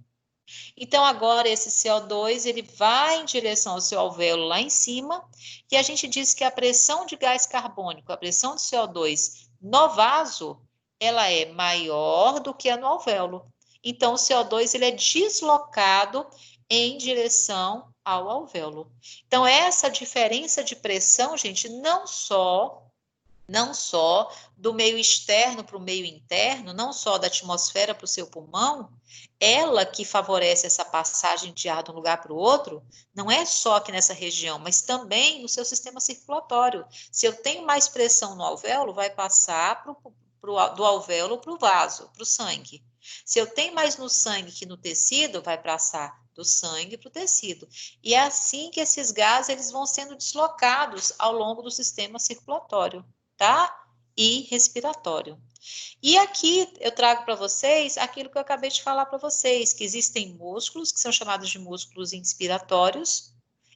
Então, agora esse CO2, ele vai em direção ao seu alvéolo lá em cima, e a gente diz que a pressão de gás carbônico, a pressão de CO2 no vaso, ela é maior do que a no alvéolo. Então, o CO2, ele é deslocado em direção ao alvéolo. Então, essa diferença de pressão, gente, não só do meio externo para o meio interno, não só da atmosfera para o seu pulmão, ela que favorece essa passagem de ar de um lugar para o outro, não é só aqui nessa região, mas também no seu sistema circulatório. Se eu tenho mais pressão no alvéolo, vai passar do alvéolo para o vaso, para o sangue. Se eu tenho mais no sangue que no tecido, vai passar do sangue para o tecido. E é assim que esses gases eles vão sendo deslocados ao longo do sistema circulatório, tá? E respiratório. E aqui eu trago para vocês aquilo que eu acabei de falar para vocês, que existem músculos, que são chamados de músculos inspiratórios,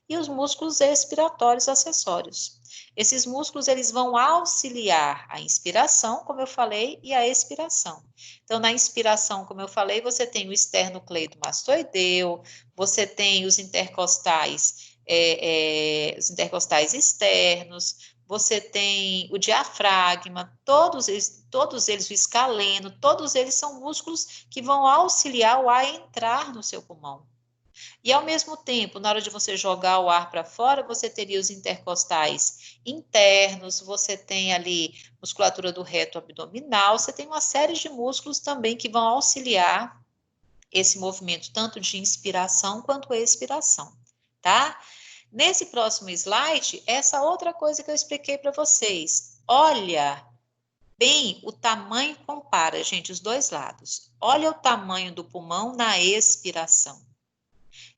e os músculos expiratórios acessórios. Esses músculos, eles vão auxiliar a inspiração, como eu falei, e a expiração. Então, na inspiração, como eu falei, você tem o esternocleidomastoideu, você tem os intercostais externos, você tem o diafragma, todos eles, o escaleno, todos eles são músculos que vão auxiliar o ar a entrar no seu pulmão. E, ao mesmo tempo, na hora de você jogar o ar para fora, você teria os intercostais internos, você tem ali musculatura do reto abdominal, você tem uma série de músculos também que vão auxiliar esse movimento, tanto de inspiração quanto expiração, tá? Nesse próximo slide, essa outra coisa que eu expliquei para vocês. Olha bem o tamanho, compara, gente, os dois lados. Olha o tamanho do pulmão na expiração.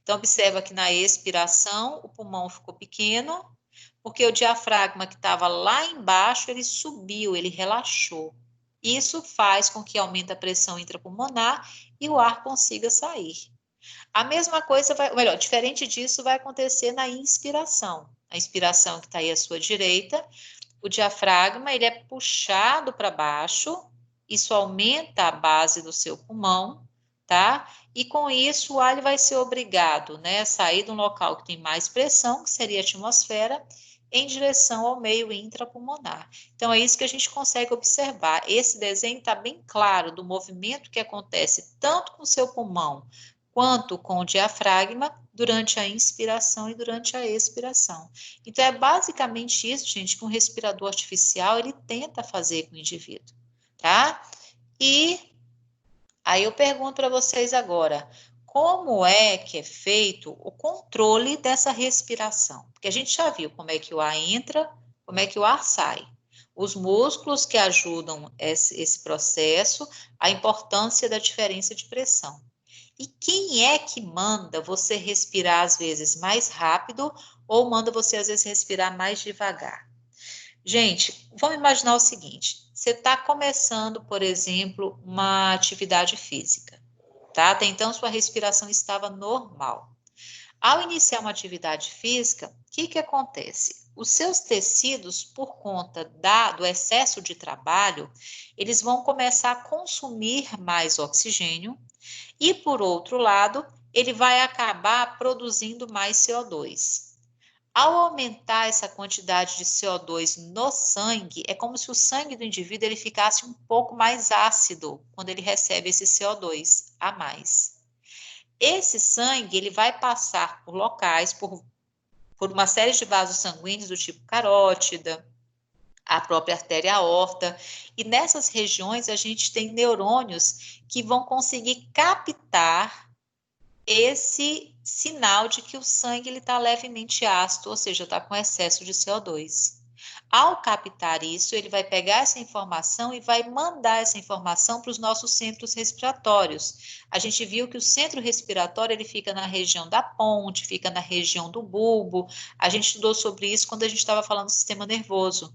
Então, observa que na expiração, o pulmão ficou pequeno, porque o diafragma que estava lá embaixo, ele subiu, ele relaxou. Isso faz com que aumente a pressão intrapulmonar e o ar consiga sair. A mesma coisa, diferente disso, vai acontecer na inspiração. A inspiração que está aí à sua direita, o diafragma, ele é puxado para baixo, isso aumenta a base do seu pulmão, tá? E com isso o ar vai ser obrigado, né, a sair de um local que tem mais pressão, que seria a atmosfera, em direção ao meio intrapulmonar. Então, é isso que a gente consegue observar. Esse desenho está bem claro do movimento que acontece tanto com o seu pulmão quanto com o diafragma durante a inspiração e durante a expiração. Então, é basicamente isso, gente, que um respirador artificial, ele tenta fazer com o indivíduo, tá? E aí eu pergunto para vocês agora, como é que é feito o controle dessa respiração? Porque a gente já viu como é que o ar entra, como é que o ar sai. Os músculos que ajudam esse processo, a importância da diferença de pressão. E quem é que manda você respirar, às vezes, mais rápido ou manda você, às vezes, respirar mais devagar? Gente, vamos imaginar o seguinte: você está começando, por exemplo, uma atividade física, tá? Até então, sua respiração estava normal. Ao iniciar uma atividade física, o que que acontece? Os seus tecidos, por conta do excesso de trabalho, eles vão começar a consumir mais oxigênio e, por outro lado, ele vai acabar produzindo mais CO2. Ao aumentar essa quantidade de CO2 no sangue, é como se o sangue do indivíduo ele ficasse um pouco mais ácido quando ele recebe esse CO2 a mais. Esse sangue ele vai passar por locais, por uma série de vasos sanguíneos do tipo carótida, a própria artéria aorta, e nessas regiões a gente tem neurônios que vão conseguir captar esse sinal de que o sangue está levemente ácido, ou seja, está com excesso de CO2. Ao captar isso, ele vai pegar essa informação e vai mandar essa informação para os nossos centros respiratórios. A gente viu que o centro respiratório ele fica na região da ponte, fica na região do bulbo. A gente estudou sobre isso quando a gente estava falando do sistema nervoso.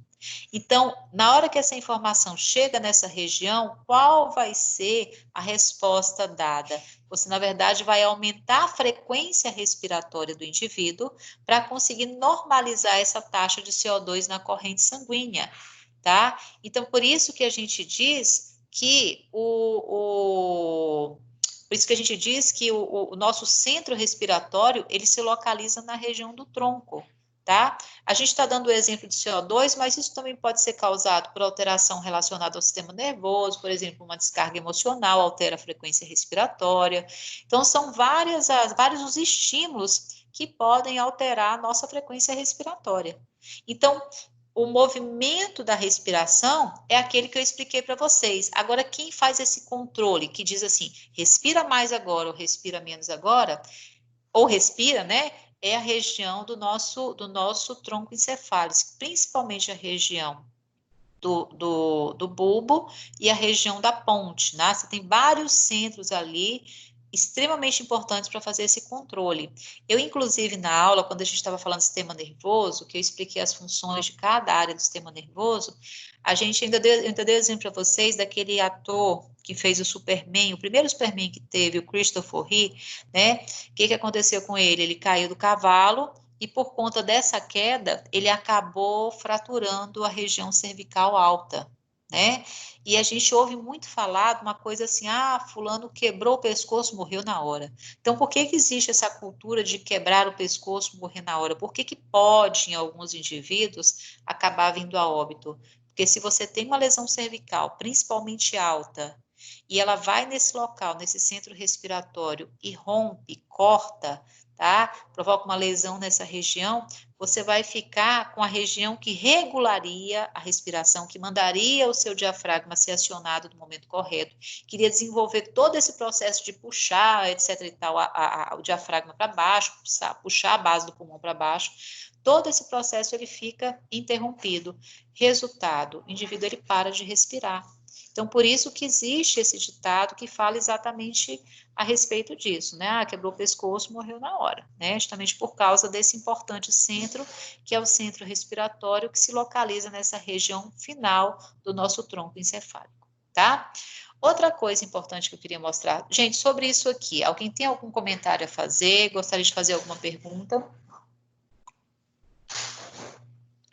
Então, na hora que essa informação chega nessa região, qual vai ser a resposta dada? Você, na verdade, vai aumentar a frequência respiratória do indivíduo para conseguir normalizar essa taxa de CO2 na corrente sanguínea, tá? Então, por isso que a gente diz que por isso que a gente diz que o nosso centro respiratório, ele se localiza na região do tronco, tá? A gente está dando o exemplo de CO2, mas isso também pode ser causado por alteração relacionada ao sistema nervoso, por exemplo, uma descarga emocional altera a frequência respiratória. Então, são vários os estímulos que podem alterar a nossa frequência respiratória. Então, o movimento da respiração é aquele que eu expliquei para vocês. Agora, quem faz esse controle, que diz assim, respira mais agora ou respira menos agora, ou respira, né? É a região do nosso tronco encefálico, principalmente a região do bulbo e a região da ponte, né? Você tem vários centros ali extremamente importantes para fazer esse controle. Eu, inclusive, na aula, quando a gente estava falando do sistema nervoso, que eu expliquei as funções de cada área do sistema nervoso, a gente ainda deu exemplo para vocês daquele ator que fez o Superman, o primeiro Superman que teve, o Christopher Reeve, né? O que aconteceu com ele? Ele caiu do cavalo, e por conta dessa queda, ele acabou fraturando a região cervical alta, né? E a gente ouve muito falar de uma coisa assim, fulano quebrou o pescoço, morreu na hora. Então, por que existe essa cultura de quebrar o pescoço, morrer na hora? Por que pode, em alguns indivíduos, acabar vindo a óbito? Porque se você tem uma lesão cervical, principalmente alta, e ela vai nesse local, nesse centro respiratório, e rompe, corta, tá? Provoca uma lesão nessa região, você vai ficar com a região que regularia a respiração, que mandaria o seu diafragma ser acionado no momento correto, queria desenvolver todo esse processo de puxar, etc e tal, o diafragma para baixo, puxar a base do pulmão para baixo, todo esse processo ele fica interrompido. Resultado, o indivíduo ele para de respirar. Então, por isso que existe esse ditado que fala exatamente a respeito disso, né? Quebrou o pescoço, morreu na hora, né? Justamente por causa desse importante centro, que é o centro respiratório, que se localiza nessa região final do nosso tronco encefálico, tá? Outra coisa importante que eu queria mostrar, gente, sobre isso aqui, alguém tem algum comentário a fazer? Gostaria de fazer alguma pergunta?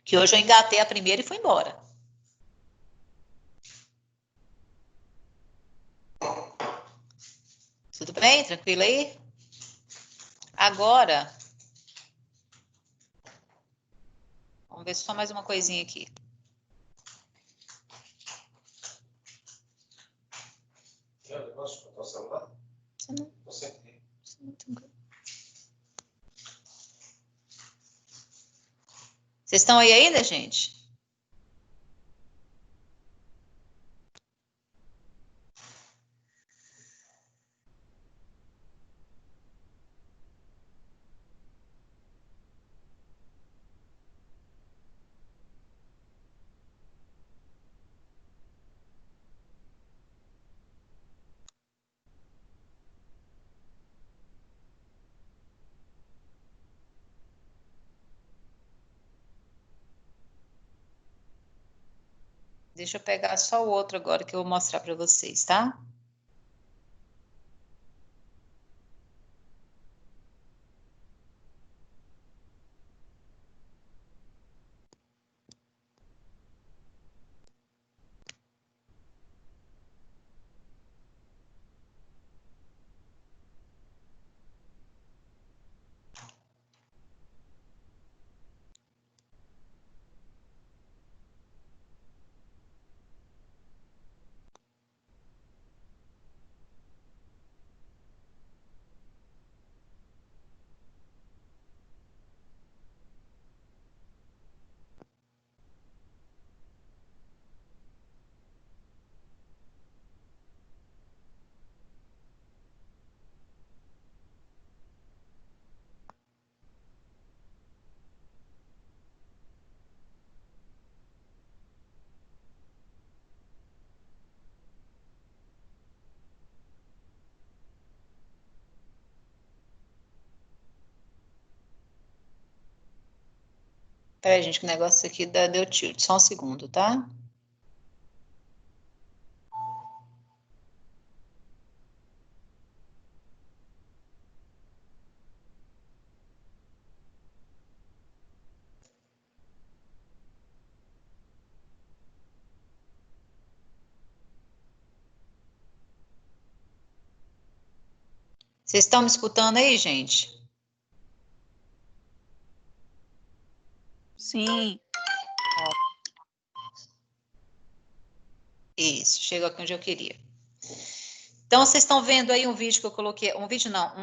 Que hoje eu engatei a primeira e fui embora. Tudo bem? Tranquilo aí? Agora, vamos ver só mais uma coisinha aqui. Eu posso botar o celular? Você não. Vocês estão aí ainda, gente? Deixa eu pegar só o outro agora que eu vou mostrar para vocês, tá? Peraí, gente, que o negócio aqui deu tilt. Só um segundo, tá? Vocês estão me escutando aí, gente? Sim. Isso, chegou aqui onde eu queria. Então, vocês estão vendo aí um vídeo que eu coloquei, um vídeo não,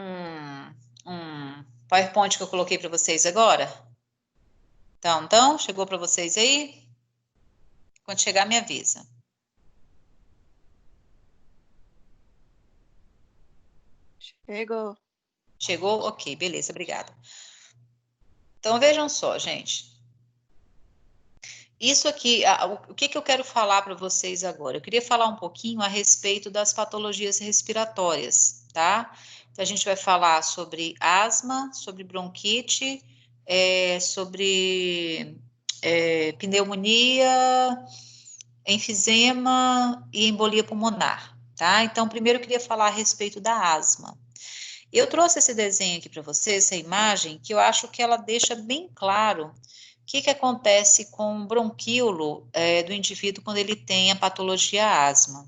um PowerPoint que eu coloquei para vocês agora? Então, chegou para vocês aí? Quando chegar, me avisa. Chegou. Chegou? Ok, beleza, obrigada. Então, vejam só, gente. Isso aqui, o que eu quero falar para vocês agora? Eu queria falar um pouquinho a respeito das patologias respiratórias, tá? Então, a gente vai falar sobre asma, sobre bronquite, sobre pneumonia, enfisema e embolia pulmonar, tá? Então, primeiro eu queria falar a respeito da asma. Eu trouxe esse desenho aqui para vocês, essa imagem, que eu acho que ela deixa bem claro o que acontece com o bronquíolo do indivíduo quando ele tem a patologia asma.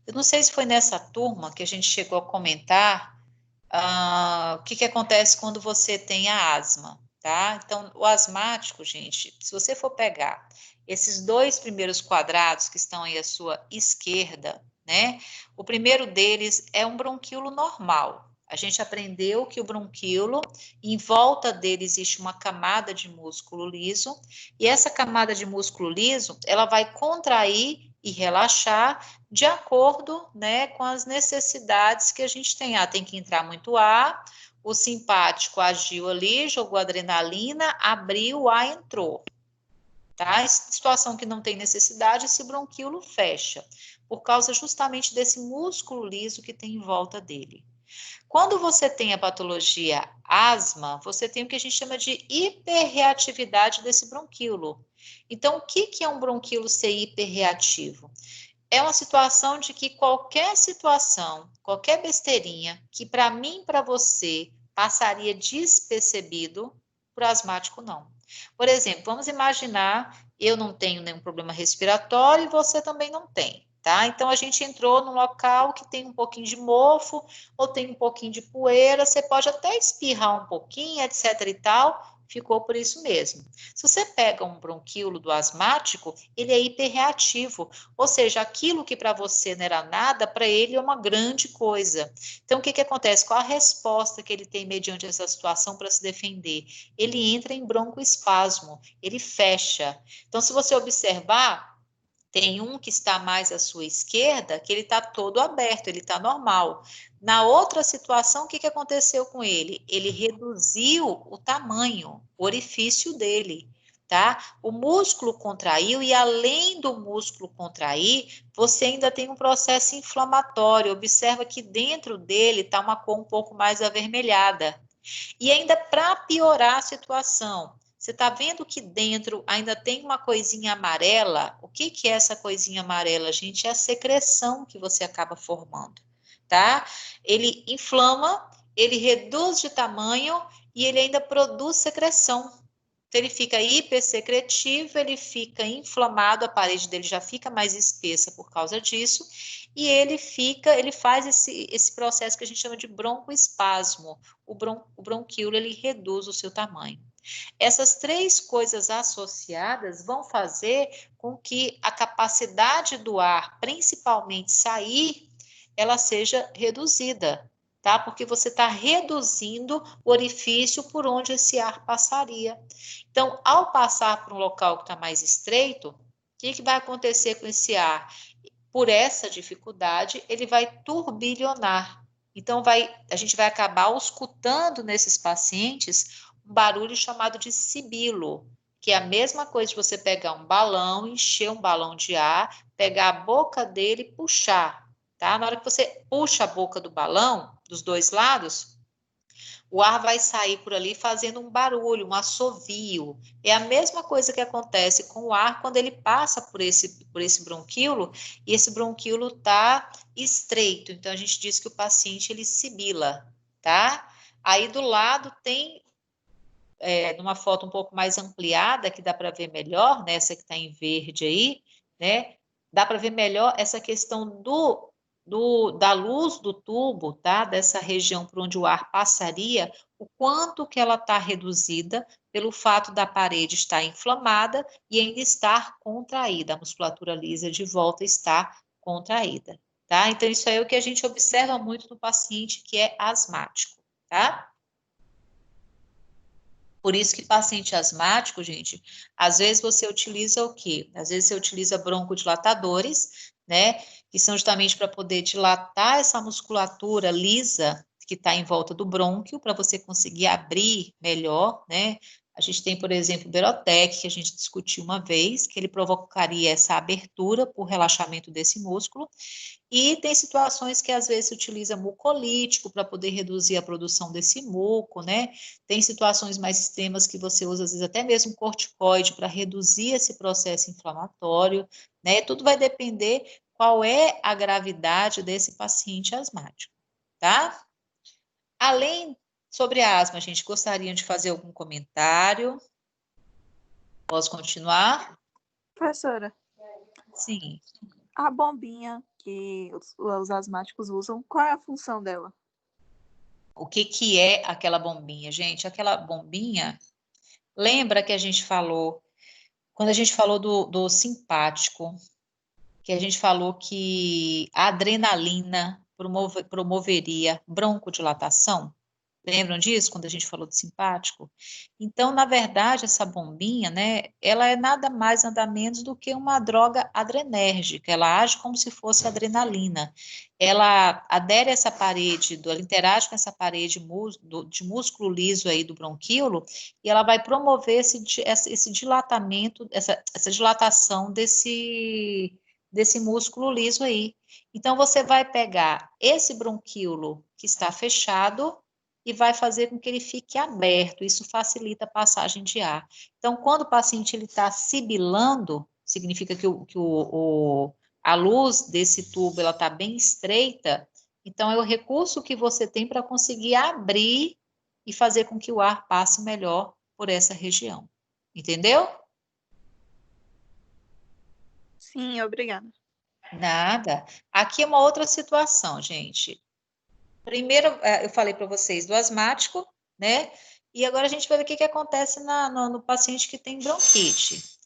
Eu não sei se foi nessa turma que a gente chegou a comentar o que acontece quando você tem a asma, tá? Então, o asmático, gente, se você for pegar esses dois primeiros quadrados que estão aí à sua esquerda, né? O primeiro deles é um bronquíolo normal. A gente aprendeu que o bronquíolo, em volta dele existe uma camada de músculo liso, e essa camada de músculo liso, ela vai contrair e relaxar de acordo, né, com as necessidades que a gente tem. Tem que entrar muito ar, o simpático agiu ali, jogou adrenalina, abriu, o ar entrou. Tá? Situação que não tem necessidade, esse bronquíolo fecha, por causa justamente desse músculo liso que tem em volta dele. Quando você tem a patologia asma, você tem o que a gente chama de hiperreatividade desse bronquíolo. Então, o que é um bronquíolo ser hiperreativo? É uma situação de que qualquer situação, qualquer besteirinha, que para mim, para você, passaria despercebido, para o asmático não. Por exemplo, vamos imaginar, eu não tenho nenhum problema respiratório e você também não tem, tá? Então, a gente entrou num local que tem um pouquinho de mofo ou tem um pouquinho de poeira, você pode até espirrar um pouquinho, etc e tal, ficou por isso mesmo. Se você pega um bronquíolo do asmático, ele é hiperreativo, ou seja, aquilo que para você não era nada, para ele é uma grande coisa. Então, o que acontece? Qual a resposta que ele tem mediante essa situação para se defender? Ele entra em broncoespasmo, ele fecha. Então, se você observar, tem um que está mais à sua esquerda, que ele está todo aberto, ele está normal. Na outra situação, o que aconteceu com ele? Ele reduziu o tamanho, o orifício dele, tá? O músculo contraiu e, além do músculo contrair, você ainda tem um processo inflamatório. Observa que dentro dele está uma cor um pouco mais avermelhada. E ainda para piorar a situação, Você está vendo que dentro ainda tem uma coisinha amarela? O que que é essa coisinha amarela, gente? É a secreção que você acaba formando, tá? Ele inflama, ele reduz de tamanho e ele ainda produz secreção. Então, ele fica hipersecretivo, ele fica inflamado, a parede dele já fica mais espessa por causa disso, e ele faz esse processo que a gente chama de broncoespasmo. O bronquíolo, ele reduz o seu tamanho. Essas três coisas associadas vão fazer com que a capacidade do ar, principalmente sair, ela seja reduzida, tá? Porque você está reduzindo o orifício por onde esse ar passaria. Então, ao passar por um local que está mais estreito, o que vai acontecer com esse ar? Por essa dificuldade, ele vai turbilhonar. Então, a gente vai acabar escutando nesses pacientes um barulho chamado de sibilo, que é a mesma coisa de você pegar um balão, encher um balão de ar, pegar a boca dele e puxar, tá? Na hora que você puxa a boca do balão, dos dois lados, o ar vai sair por ali fazendo um barulho, um assovio. É a mesma coisa que acontece com o ar quando ele passa por esse bronquíolo, e esse bronquíolo está estreito. Então, a gente diz que o paciente, ele sibila, tá? Aí, do lado, tem, numa foto um pouco mais ampliada, que dá para ver melhor, né? Essa que está em verde aí, né? Dá para ver melhor essa questão da luz do tubo, tá? Dessa região por onde o ar passaria, o quanto que ela está reduzida pelo fato da parede estar inflamada e ainda estar contraída, a musculatura lisa de volta está contraída, tá? Então, isso aí é o que a gente observa muito no paciente que é asmático, tá? Por isso que paciente asmático, gente, às vezes você utiliza o quê? Às vezes você utiliza broncodilatadores, né? Que são justamente para poder dilatar essa musculatura lisa que está em volta do brônquio, para você conseguir abrir melhor, né? A gente tem, por exemplo, o Berotec, que a gente discutiu uma vez, que ele provocaria essa abertura por relaxamento desse músculo. E tem situações que às vezes se utiliza mucolítico para poder reduzir a produção desse muco, né? Tem situações mais extremas que você usa, às vezes, até mesmo corticoide para reduzir esse processo inflamatório, né? Tudo vai depender qual é a gravidade desse paciente asmático, tá? Além sobre a asma, a gente gostaria de fazer algum comentário? Posso continuar? Professora, Sim. a bombinha que os asmáticos usam, qual é a função dela? O que que é aquela bombinha, gente? Aquela bombinha, lembra que a gente falou, quando a gente falou do simpático, que a gente falou que a adrenalina promoveria broncodilatação? Lembram disso, quando a gente falou do simpático? Então, na verdade, essa bombinha, né, ela é nada mais, nada menos do que uma droga adrenérgica, ela age como se fosse adrenalina. Ela adere a essa parede, ela interage com essa parede de músculo liso aí do bronquíolo, e ela vai promover esse dilatamento, essa dilatação desse músculo liso aí. Então, você vai pegar esse bronquíolo que está fechado e vai fazer com que ele fique aberto. Isso facilita a passagem de ar. Então, quando o paciente está sibilando, significa que, a luz desse tubo ela está bem estreita, então é o recurso que você tem para conseguir abrir e fazer com que o ar passe melhor por essa região. Entendeu? Sim, obrigada. Nada. Aqui é uma outra situação, gente. Primeiro, eu falei para vocês do asmático, né? E agora a gente vai ver o que acontece no paciente que tem bronquite.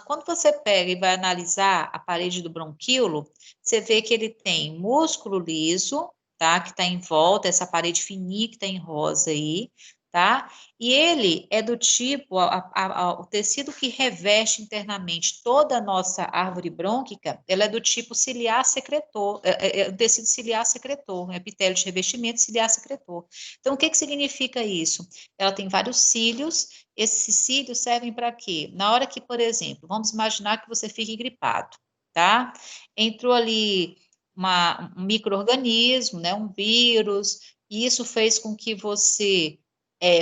Quando você pega e vai analisar a parede do bronquíolo, você vê que ele tem músculo liso, tá? Que está em volta, essa parede fininha que está em rosa aí, tá? E ele é do tipo, o tecido que reveste internamente toda a nossa árvore brônquica, ela é do tipo ciliar secretor, o tecido ciliar secretor, epitélio de revestimento ciliar secretor. Então, o que significa isso? Ela tem vários cílios. Esses cílios servem para quê? Na hora que, por exemplo, vamos imaginar que você fique gripado, tá? Entrou ali um micro-organismo, né, um vírus, e isso fez com que você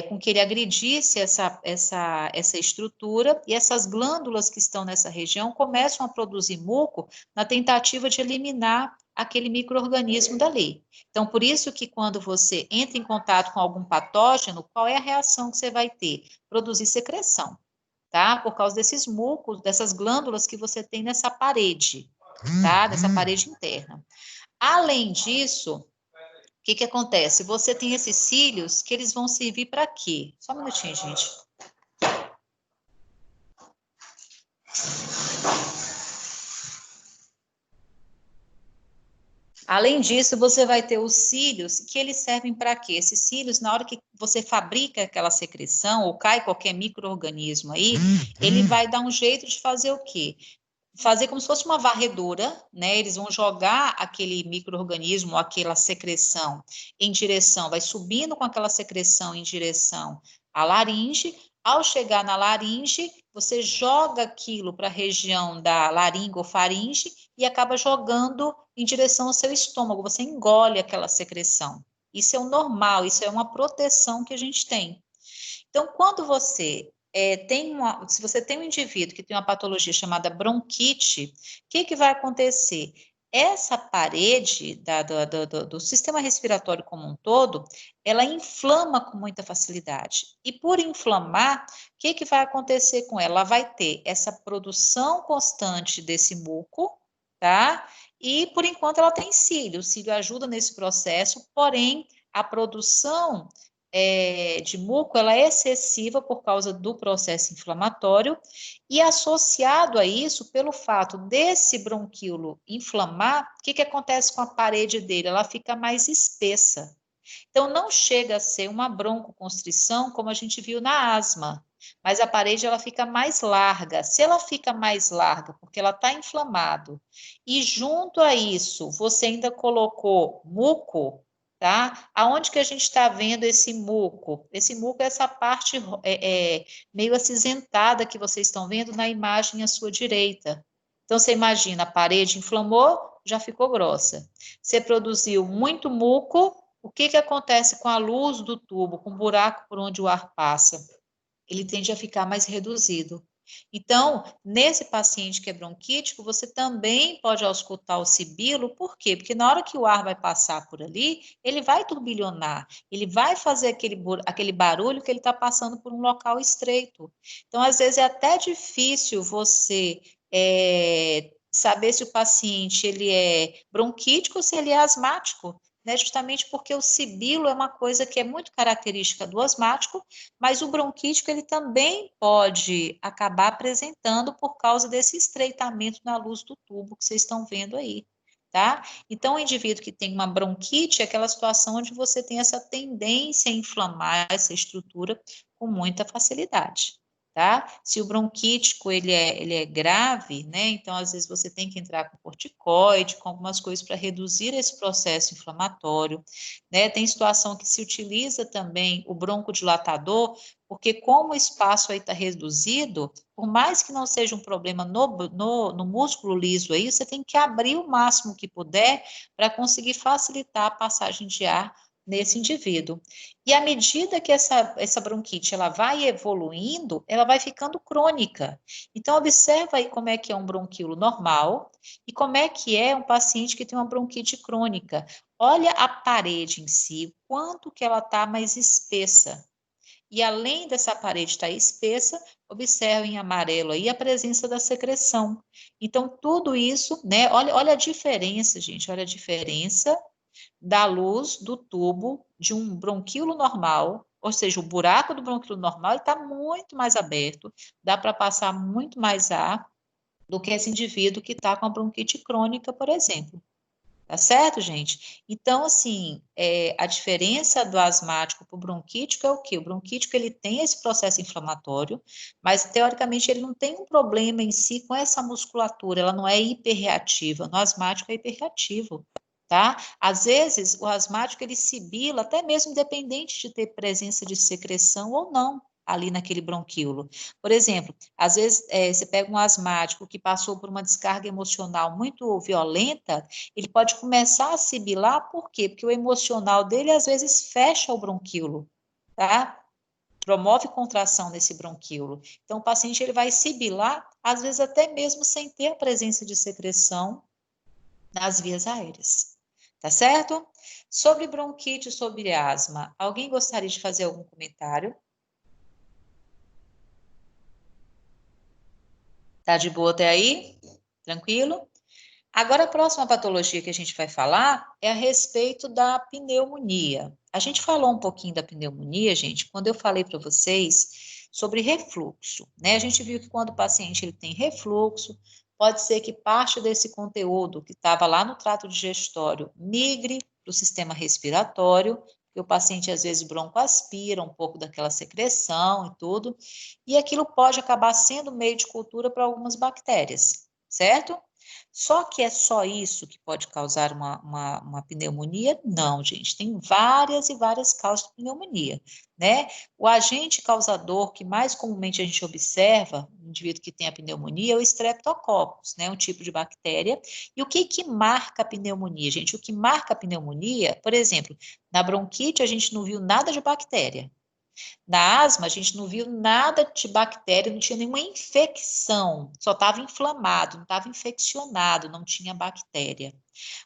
com que ele agredisse essa estrutura, e essas glândulas que estão nessa região começam a produzir muco na tentativa de eliminar aquele micro-organismo dali. Então, por isso que quando você entra em contato com algum patógeno, qual é a reação que você vai ter? Produzir secreção, tá? Por causa desses mucos, dessas glândulas que você tem nessa parede, tá? Nessa parede interna. Além disso, o que que acontece? Você tem esses cílios que eles vão servir para quê? Só um minutinho, gente. Além disso, você vai ter os cílios, que eles servem para quê? Esses cílios, na hora que você fabrica aquela secreção, ou cai qualquer micro-organismo aí, ele vai dar um jeito de fazer o quê? Fazer como se fosse uma varredura, né? Eles vão jogar aquele micro-organismo, aquela secreção em direção, vai subindo com aquela secreção em direção à laringe. Ao chegar na laringe, você joga aquilo para a região da laringofaringe e acaba jogando em direção ao seu estômago. Você engole aquela secreção. Isso é o normal, isso é uma proteção que a gente tem. Então, quando você se você tem um indivíduo que tem uma patologia chamada bronquite, o que que vai acontecer? Essa parede do sistema respiratório como um todo, ela inflama com muita facilidade. E por inflamar, o que que vai acontecer com ela? Ela vai ter essa produção constante desse muco, tá? E por enquanto ela tem cílio. O cílio ajuda nesse processo, porém a produção de muco, ela é excessiva por causa do processo inflamatório, e associado a isso, pelo fato desse bronquíolo inflamar, o que que acontece com a parede dele? Ela fica mais espessa. Então, não chega a ser uma broncoconstrição, como a gente viu na asma, mas a parede ela fica mais larga. Se ela fica mais larga, porque ela está inflamado, e junto a isso, você ainda colocou muco, tá? Aonde que a gente está vendo esse muco? Esse muco é essa parte meio acinzentada que vocês estão vendo na imagem à sua direita. Então, você imagina, a parede inflamou, já ficou grossa. Você produziu muito muco, o que que acontece com a luz do tubo, com o buraco por onde o ar passa? Ele tende a ficar mais reduzido. Então, nesse paciente que é bronquítico, você também pode auscultar o sibilo, por quê? Porque na hora que o ar vai passar por ali, ele vai turbilhonar, ele vai fazer aquele barulho que ele está passando por um local estreito. Então, às vezes, é até difícil você saber se o paciente ele é bronquítico ou se ele é asmático, né? Justamente porque o sibilo é uma coisa que é muito característica do asmático, mas o bronquítico ele também pode acabar apresentando por causa desse estreitamento na luz do tubo que vocês estão vendo aí, tá? Então, o indivíduo que tem uma bronquite é aquela situação onde você tem essa tendência a inflamar essa estrutura com muita facilidade. Tá? Se o bronquítico ele é grave, né? Então às vezes você tem que entrar com corticoide, com algumas coisas para reduzir esse processo inflamatório, né? Tem situação que se utiliza também o broncodilatador, porque como o espaço aí está reduzido, por mais que não seja um problema no músculo liso aí, você tem que abrir o máximo que puder para conseguir facilitar a passagem de ar nesse indivíduo. E à medida que essa bronquite ela vai evoluindo, ela vai ficando crônica. Então, observa aí como é que é um bronquíolo normal e como é que é um paciente que tem uma bronquite crônica. Olha a parede em si, o quanto que ela está mais espessa. E além dessa parede estar espessa, observe em amarelo aí a presença da secreção. Então, tudo isso, né? Olha a diferença, gente, olha a diferença da luz do tubo de um bronquíolo normal, ou seja, o buraco do bronquíolo normal está muito mais aberto, dá para passar muito mais ar do que esse indivíduo que está com a bronquite crônica, por exemplo. Tá certo, gente? Então, assim, a diferença do asmático para o bronquítico é o quê? O bronquítico, ele tem esse processo inflamatório, mas, teoricamente, ele não tem um problema em si com essa musculatura, ela não é hiperreativa. No asmático é hiperreativo, tá? Às vezes, o asmático, ele sibila, até mesmo independente de ter presença de secreção ou não ali naquele bronquíolo. Por exemplo, às vezes você pega um asmático que passou por uma descarga emocional muito violenta, ele pode começar a sibilar, por quê? Porque o emocional dele, às vezes, fecha o bronquíolo, tá? promove contração nesse bronquíolo. Então, o paciente ele vai sibilar, às vezes até mesmo sem ter a presença de secreção nas vias aéreas. Tá certo? Sobre bronquite, sobre asma, alguém gostaria de fazer algum comentário? Tá de boa até aí? Tranquilo? Agora, a próxima patologia que a gente vai falar é a respeito da pneumonia. A gente falou um pouquinho da pneumonia, gente, quando eu falei para vocês sobre refluxo, né? A gente viu que quando o paciente ele tem refluxo, pode ser que parte desse conteúdo que estava lá no trato digestório migre para o sistema respiratório, que o paciente às vezes broncoaspira um pouco daquela secreção e tudo, e aquilo pode acabar sendo meio de cultura para algumas bactérias, certo? Só que é só isso que pode causar uma pneumonia? Não, gente, tem várias e várias causas de pneumonia, né? O agente causador que mais comumente a gente observa no indivíduo que tem a pneumonia é o Streptococcus, né? Um tipo de bactéria. E o que que marca a pneumonia, gente? O que marca a pneumonia, por exemplo, na bronquite a gente não viu nada de bactéria. Na asma, a gente não viu nada de bactéria, não tinha nenhuma infecção, só estava inflamado, não estava infeccionado, não tinha bactéria.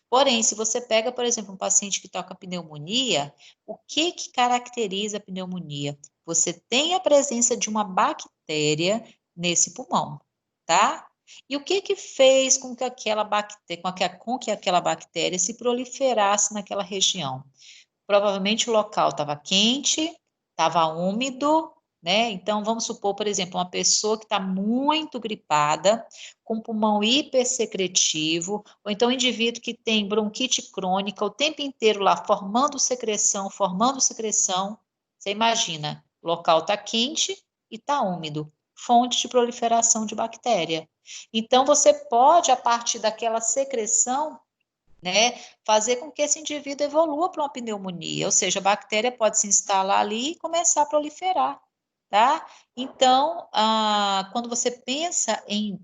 Porém, se você pega, por exemplo, um paciente que está com pneumonia, o que que caracteriza a pneumonia? Você tem a presença de uma bactéria nesse pulmão, tá? E o que que fez com que aquela bactéria, com que aquela bactéria se proliferasse naquela região? Provavelmente o local estava quente, estava úmido, né? Então, vamos supor, por exemplo, uma pessoa que está muito gripada, com pulmão hipersecretivo, ou então um indivíduo que tem bronquite crônica o tempo inteiro lá formando secreção, formando secreção. Você imagina, o local está quente e está úmido, fonte de proliferação de bactéria. Então, você pode, a partir daquela secreção, né, fazer com que esse indivíduo evolua para uma pneumonia, ou seja, a bactéria pode se instalar ali e começar a proliferar, tá? Então, quando você pensa em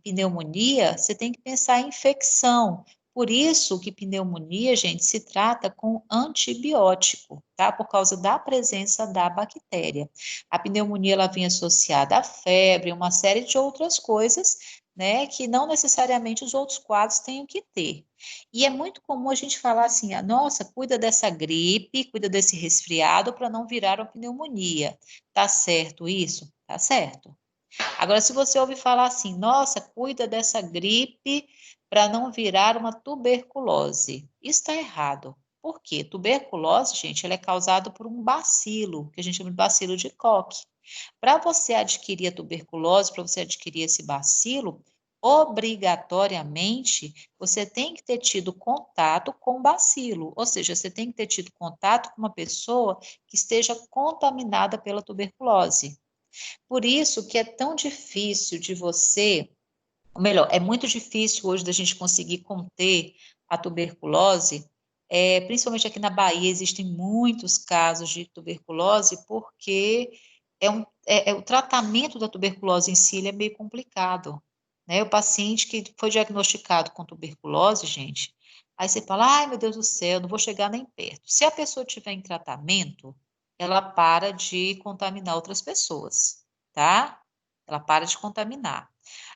pneumonia, você tem que pensar em infecção. Por isso que pneumonia, gente, se trata com antibiótico, tá? Por causa da presença da bactéria. A pneumonia, ela vem associada à febre, uma série de outras coisas, né, que não necessariamente os outros quadros tenham que ter. E é muito comum a gente falar assim, nossa, cuida dessa gripe, cuida desse resfriado para não virar uma pneumonia. Tá certo isso? Tá certo. Agora, se você ouve falar assim, nossa, cuida dessa gripe para não virar uma tuberculose. Isso está errado. Por quê? Tuberculose, gente, ela é causada por um bacilo, que a gente chama de bacilo de Koch. Para você adquirir a tuberculose, para você adquirir esse bacilo, obrigatoriamente você tem que ter tido contato com o bacilo, ou seja, você tem que ter tido contato com uma pessoa que esteja contaminada pela tuberculose. Por isso que é tão difícil de você, ou melhor, é muito difícil hoje da gente conseguir conter a tuberculose, principalmente aqui na Bahia existem muitos casos de tuberculose, porque o tratamento da tuberculose em si ele é meio complicado, né? O paciente que foi diagnosticado com tuberculose, gente, aí você fala, ai meu Deus do céu, não vou chegar nem perto. Se a pessoa estiver em tratamento, ela para de contaminar outras pessoas, tá? Ela para de contaminar.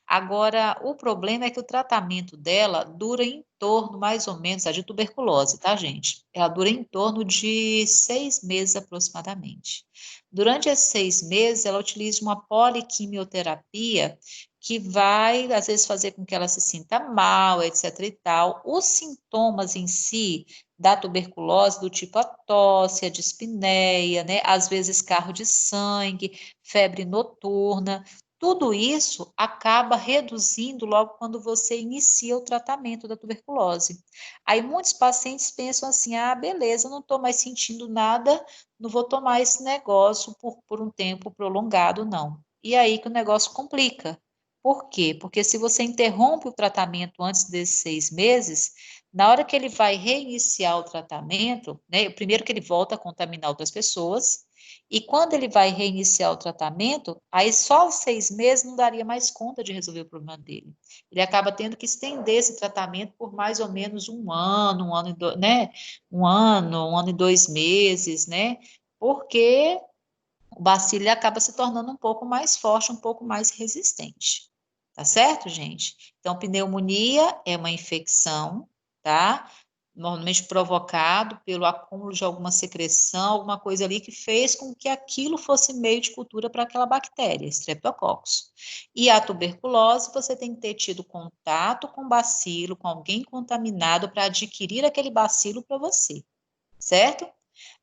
Agora, o problema é que o tratamento dela dura em torno, mais ou menos, a de tuberculose, tá, gente? Ela dura em torno de 6 meses aproximadamente. Durante esses 6 meses, ela utiliza uma poliquimioterapia que vai, às vezes, fazer com que ela se sinta mal, etc e tal. Os sintomas em si da tuberculose, do tipo a tosse, a dispneia, né? Às vezes carro de sangue, febre noturna, tudo isso acaba reduzindo logo quando você inicia o tratamento da tuberculose. Aí muitos pacientes pensam assim, beleza, não estou mais sentindo nada, não vou tomar esse negócio por um tempo prolongado, não. E aí que o negócio complica. Por quê? Porque se você interrompe o tratamento antes desses 6 meses, na hora que ele vai reiniciar o tratamento, né, primeiro que ele volta a contaminar outras pessoas, e quando ele vai reiniciar o tratamento, aí só os 6 meses não daria mais conta de resolver o problema dele. Ele acaba tendo que estender esse tratamento por mais ou menos um ano e né? Um ano e 2 meses, né? Porque o bacilo ele acaba se tornando um pouco mais forte, um pouco mais resistente. Tá certo, gente? Então, pneumonia é uma infecção, tá? Normalmente provocado pelo acúmulo de alguma secreção, alguma coisa ali que fez com que aquilo fosse meio de cultura para aquela bactéria, Streptococcus. E a tuberculose, você tem que ter tido contato com bacilo, com alguém contaminado para adquirir aquele bacilo para você, certo?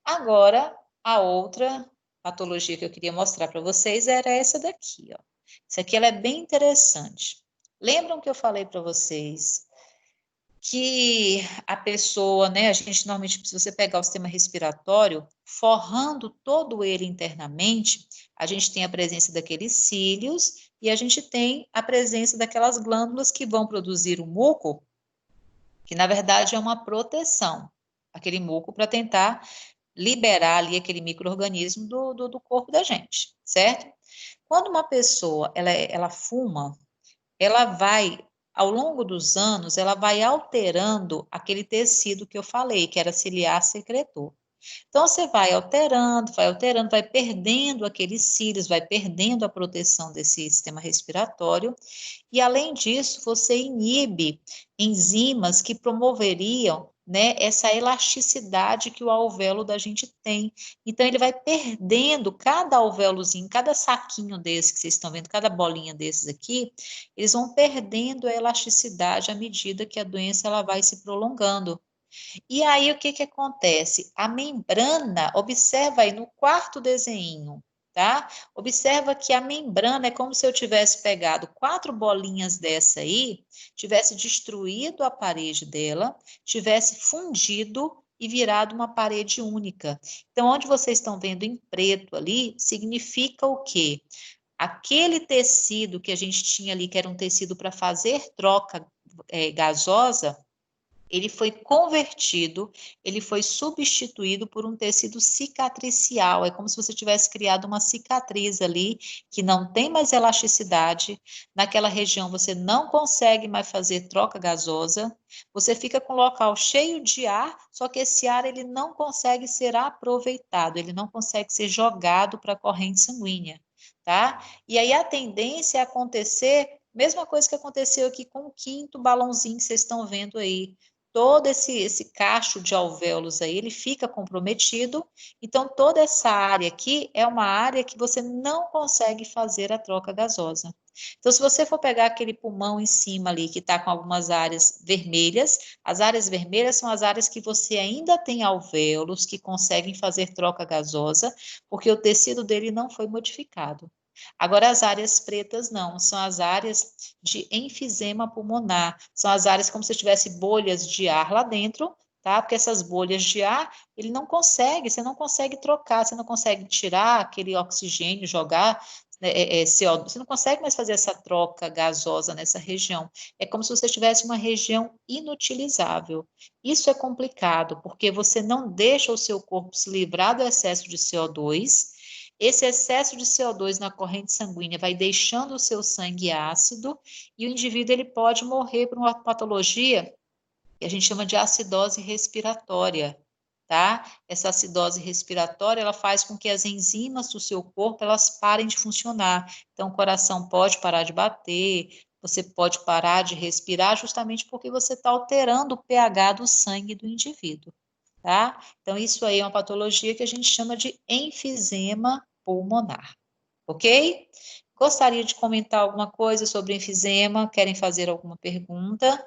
Agora, a outra patologia que eu queria mostrar para vocês era essa daqui, ó. Isso aqui ela é bem interessante. Lembram que eu falei para vocês que a pessoa, né, a gente normalmente, se você pegar o sistema respiratório, forrando todo ele internamente, a gente tem a presença daqueles cílios e a gente tem a presença daquelas glândulas que vão produzir o muco, que na verdade é uma proteção, aquele muco para tentar liberar ali aquele micro-organismo do corpo da gente, certo? Quando uma pessoa, ela fuma, ela vai, ao longo dos anos, ela vai alterando aquele tecido que eu falei, que era ciliar secretor. Então, você vai alterando, vai perdendo aqueles cílios, vai perdendo a proteção desse sistema respiratório, e além disso, você inibe enzimas que promoveriam, né, essa elasticidade que o alvéolo da gente tem. Então, ele vai perdendo cada alvéolozinho, cada saquinho desse que vocês estão vendo, cada bolinha desses aqui, eles vão perdendo a elasticidade à medida que a doença ela vai se prolongando. E aí, o que que acontece? A membrana, observa aí no quarto desenho, tá? Observa que a membrana é como se eu tivesse pegado 4 bolinhas dessa aí, tivesse destruído a parede dela, tivesse fundido e virado uma parede única. Então, onde vocês estão vendo em preto ali, significa o quê? Aquele tecido que a gente tinha ali, que era um tecido para fazer troca gasosa, ele foi convertido, ele foi substituído por um tecido cicatricial. É como se você tivesse criado uma cicatriz ali, que não tem mais elasticidade. Naquela região você não consegue mais fazer troca gasosa. Você fica com o local cheio de ar, só que esse ar ele não consegue ser aproveitado, ele não consegue ser jogado para a corrente sanguínea, tá? E aí a tendência é acontecer, mesma coisa que aconteceu aqui com o quinto balãozinho que vocês estão vendo aí, todo esse cacho de alvéolos aí, ele fica comprometido, então toda essa área aqui é uma área que você não consegue fazer a troca gasosa. Então, se você for pegar aquele pulmão em cima ali, que está com algumas áreas vermelhas, as áreas vermelhas são as áreas que você ainda tem alvéolos que conseguem fazer troca gasosa, porque o tecido dele não foi modificado. Agora, as áreas pretas não, são as áreas de enfisema pulmonar, são as áreas como se tivesse bolhas de ar lá dentro, tá? Porque essas bolhas de ar, ele não consegue, você não consegue trocar, você não consegue tirar aquele oxigênio, jogar CO2, você não consegue mais fazer essa troca gasosa nessa região. É como se você tivesse uma região inutilizável. Isso é complicado, porque você não deixa o seu corpo se livrar do excesso de CO2, esse excesso de CO2 na corrente sanguínea vai deixando o seu sangue ácido e o indivíduo ele pode morrer por uma patologia que a gente chama de acidose respiratória, tá? Essa acidose respiratória, ela faz com que as enzimas do seu corpo, elas parem de funcionar. Então, o coração pode parar de bater, você pode parar de respirar, justamente porque você está alterando o pH do sangue do indivíduo, tá? Então, isso aí é uma patologia que a gente chama de enfisema pulmonar, ok? Gostaria de comentar alguma coisa sobre enfisema? Querem fazer alguma pergunta?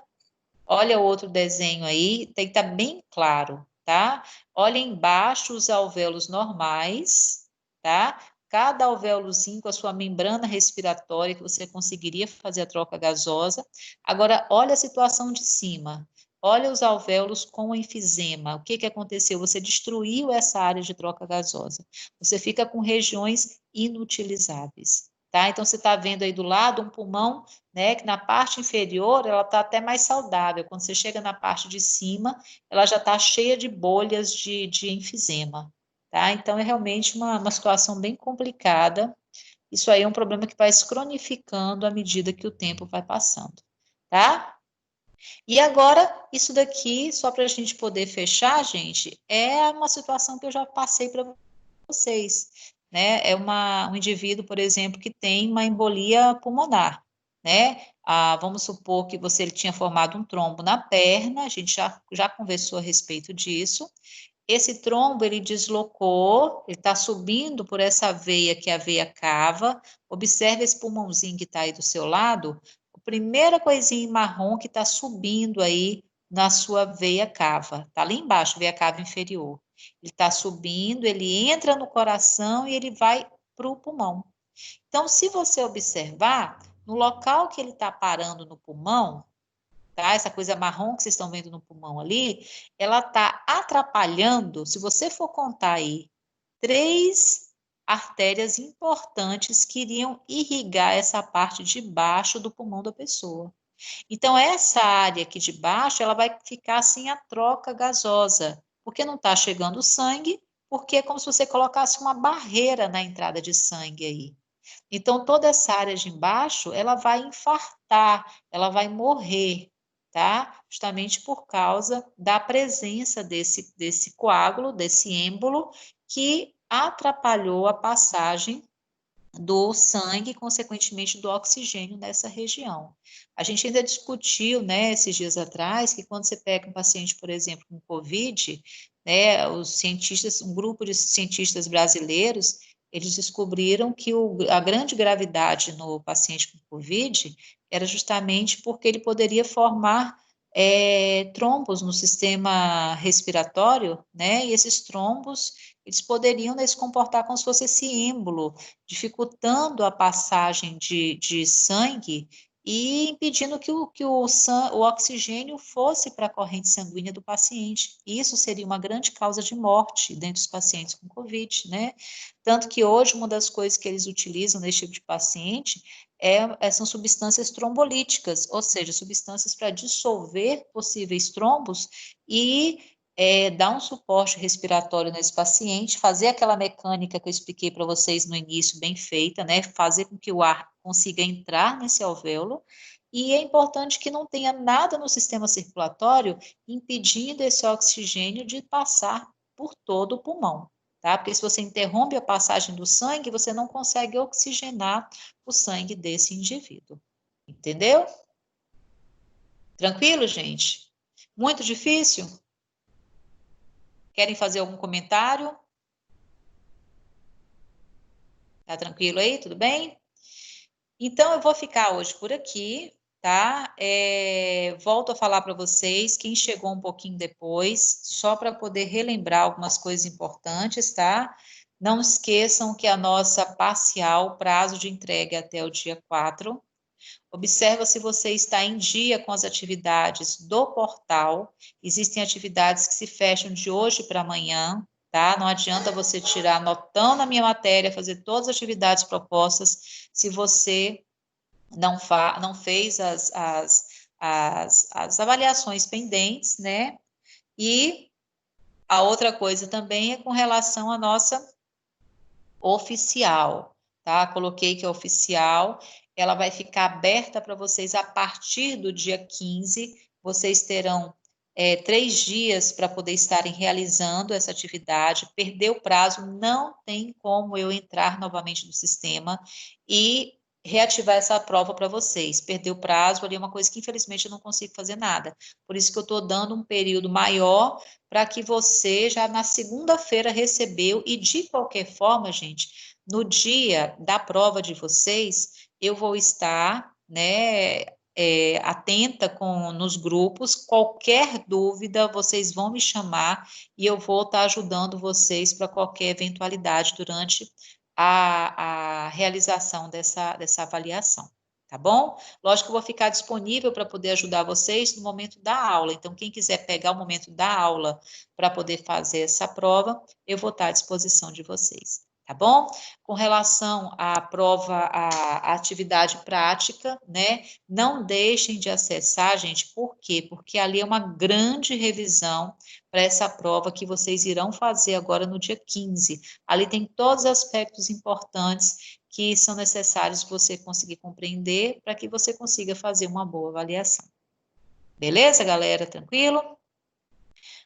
Olha o outro desenho aí, tem que estar bem claro, tá? Olha embaixo os alvéolos normais, tá? Cada alvéolozinho com a sua membrana respiratória que você conseguiria fazer a troca gasosa. Agora, olha a situação de cima. Olha os alvéolos com enfisema. O que que aconteceu? Você destruiu essa área de troca gasosa. Você fica com regiões inutilizáveis, tá? Então, você está vendo aí do lado um pulmão, né, que na parte inferior ela está até mais saudável. Quando você chega na parte de cima, ela já está cheia de bolhas de enfisema, tá? Então, é realmente uma situação bem complicada. Isso aí é um problema que vai se cronificando à medida que o tempo vai passando, tá? E agora, isso daqui, só para a gente poder fechar, gente, é uma situação que eu já passei para vocês. né, é um indivíduo, por exemplo, que tem uma embolia pulmonar, né? Vamos supor que ele tinha formado um trombo na perna, a gente já conversou a respeito disso. Esse trombo, ele deslocou, ele está subindo por essa veia, que é a veia cava. Observe esse pulmãozinho que está aí do seu lado. A primeira coisinha marrom que está subindo aí na sua veia cava. Está ali embaixo, veia cava inferior. Ele está subindo, ele entra no coração e ele vai para o pulmão. Então, se você observar, no local que ele está parando no pulmão, tá? Essa coisa marrom que vocês estão vendo no pulmão ali, ela está atrapalhando, se você for contar aí, 3 artérias importantes que iriam irrigar essa parte de baixo do pulmão da pessoa. Então, essa área aqui de baixo, ela vai ficar sem a troca gasosa, porque não está chegando sangue, porque é como se você colocasse uma barreira na entrada de sangue aí. Então, toda essa área de embaixo, ela vai infartar, ela vai morrer, tá? Justamente por causa da presença desse coágulo, desse êmbolo, que atrapalhou a passagem do sangue, consequentemente do oxigênio nessa região. A gente ainda discutiu, né, esses dias atrás, que quando você pega um paciente, por exemplo, com COVID, né, um grupo de cientistas brasileiros, eles descobriram que a grande gravidade no paciente com COVID era justamente porque ele poderia formar trombos no sistema respiratório, né, e esses trombos, eles poderiam, né, se comportar como se fosse esse êmbolo, dificultando a passagem de sangue e impedindo que o oxigênio fosse para a corrente sanguínea do paciente. Isso seria uma grande causa de morte dentro dos pacientes com COVID, né? Tanto que hoje uma das coisas que eles utilizam nesse tipo de paciente são substâncias trombolíticas, ou seja, substâncias para dissolver possíveis trombos e dar um suporte respiratório nesse paciente, fazer aquela mecânica que eu expliquei para vocês no início, bem feita, né? Fazer com que o ar consiga entrar nesse alvéolo. E é importante que não tenha nada no sistema circulatório impedindo esse oxigênio de passar por todo o pulmão, tá? Porque se você interrompe a passagem do sangue, você não consegue oxigenar o sangue desse indivíduo. Entendeu? Tranquilo, gente? Muito difícil? Querem fazer algum comentário? Tá tranquilo aí? Tudo bem? Então, eu vou ficar hoje por aqui, tá? Volto a falar para vocês, quem chegou um pouquinho depois, só para poder relembrar algumas coisas importantes, tá? Não esqueçam que a nossa parcial, prazo de entrega é até o dia 4. Observa se você está em dia com as atividades do portal. Existem atividades que se fecham de hoje para amanhã, tá? Não adianta você tirar notão na minha matéria, fazer todas as atividades propostas, se você não fez as avaliações pendentes, né? E a outra coisa também é com relação à nossa oficial, tá? Coloquei que é oficial, ela vai ficar aberta para vocês a partir do dia 15, vocês terão 3 dias para poder estarem realizando essa atividade, perder o prazo, não tem como eu entrar novamente no sistema e reativar essa prova para vocês. Perder o prazo ali é uma coisa que infelizmente eu não consigo fazer nada, por isso que eu estou dando um período maior para que você já na segunda-feira recebeu, e de qualquer forma, gente, no dia da prova de vocês, eu vou estar, né, atenta nos grupos, qualquer dúvida, vocês vão me chamar e eu vou estar ajudando vocês para qualquer eventualidade durante a realização dessa avaliação. Tá bom? Lógico que eu vou ficar disponível para poder ajudar vocês no momento da aula. Então, quem quiser pegar o momento da aula para poder fazer essa prova, eu vou estar à disposição de vocês, tá bom? Com relação à prova, à atividade prática, né? Não deixem de acessar, gente, por quê? Porque ali é uma grande revisão para essa prova que vocês irão fazer agora no dia 15. Ali tem todos os aspectos importantes que são necessários você conseguir compreender para que você consiga fazer uma boa avaliação. Beleza, galera? Tranquilo?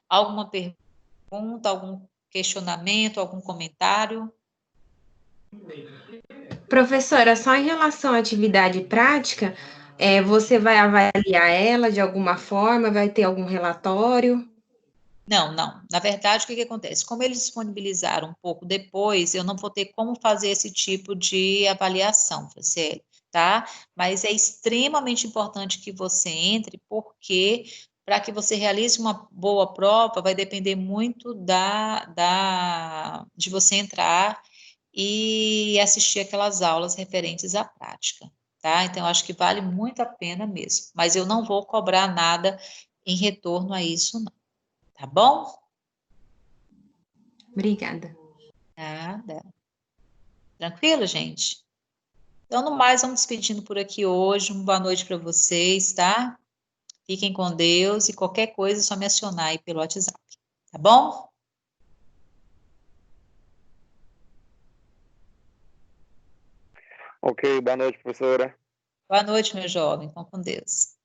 Alguma pergunta, algum questionamento, algum comentário? Professora, só em relação à atividade prática, você vai avaliar ela de alguma forma? Vai ter algum relatório? Não, não. Na verdade, o que que acontece? Como eles disponibilizaram um pouco depois, eu não vou ter como fazer esse tipo de avaliação, Franciele, tá? Mas é extremamente importante que você entre, porque para que você realize uma boa prova, vai depender muito de você entrar e assistir aquelas aulas referentes à prática, tá? Então, eu acho que vale muito a pena mesmo. Mas eu não vou cobrar nada em retorno a isso, não. Tá bom? Obrigada. Nada. Tranquilo, gente? Então, no mais, vamos despedindo por aqui hoje. Uma boa noite para vocês, tá? Fiquem com Deus e qualquer coisa é só me acionar aí pelo WhatsApp, tá bom? Ok, boa noite, professora. Boa noite, meu jovem. Fiquem com Deus.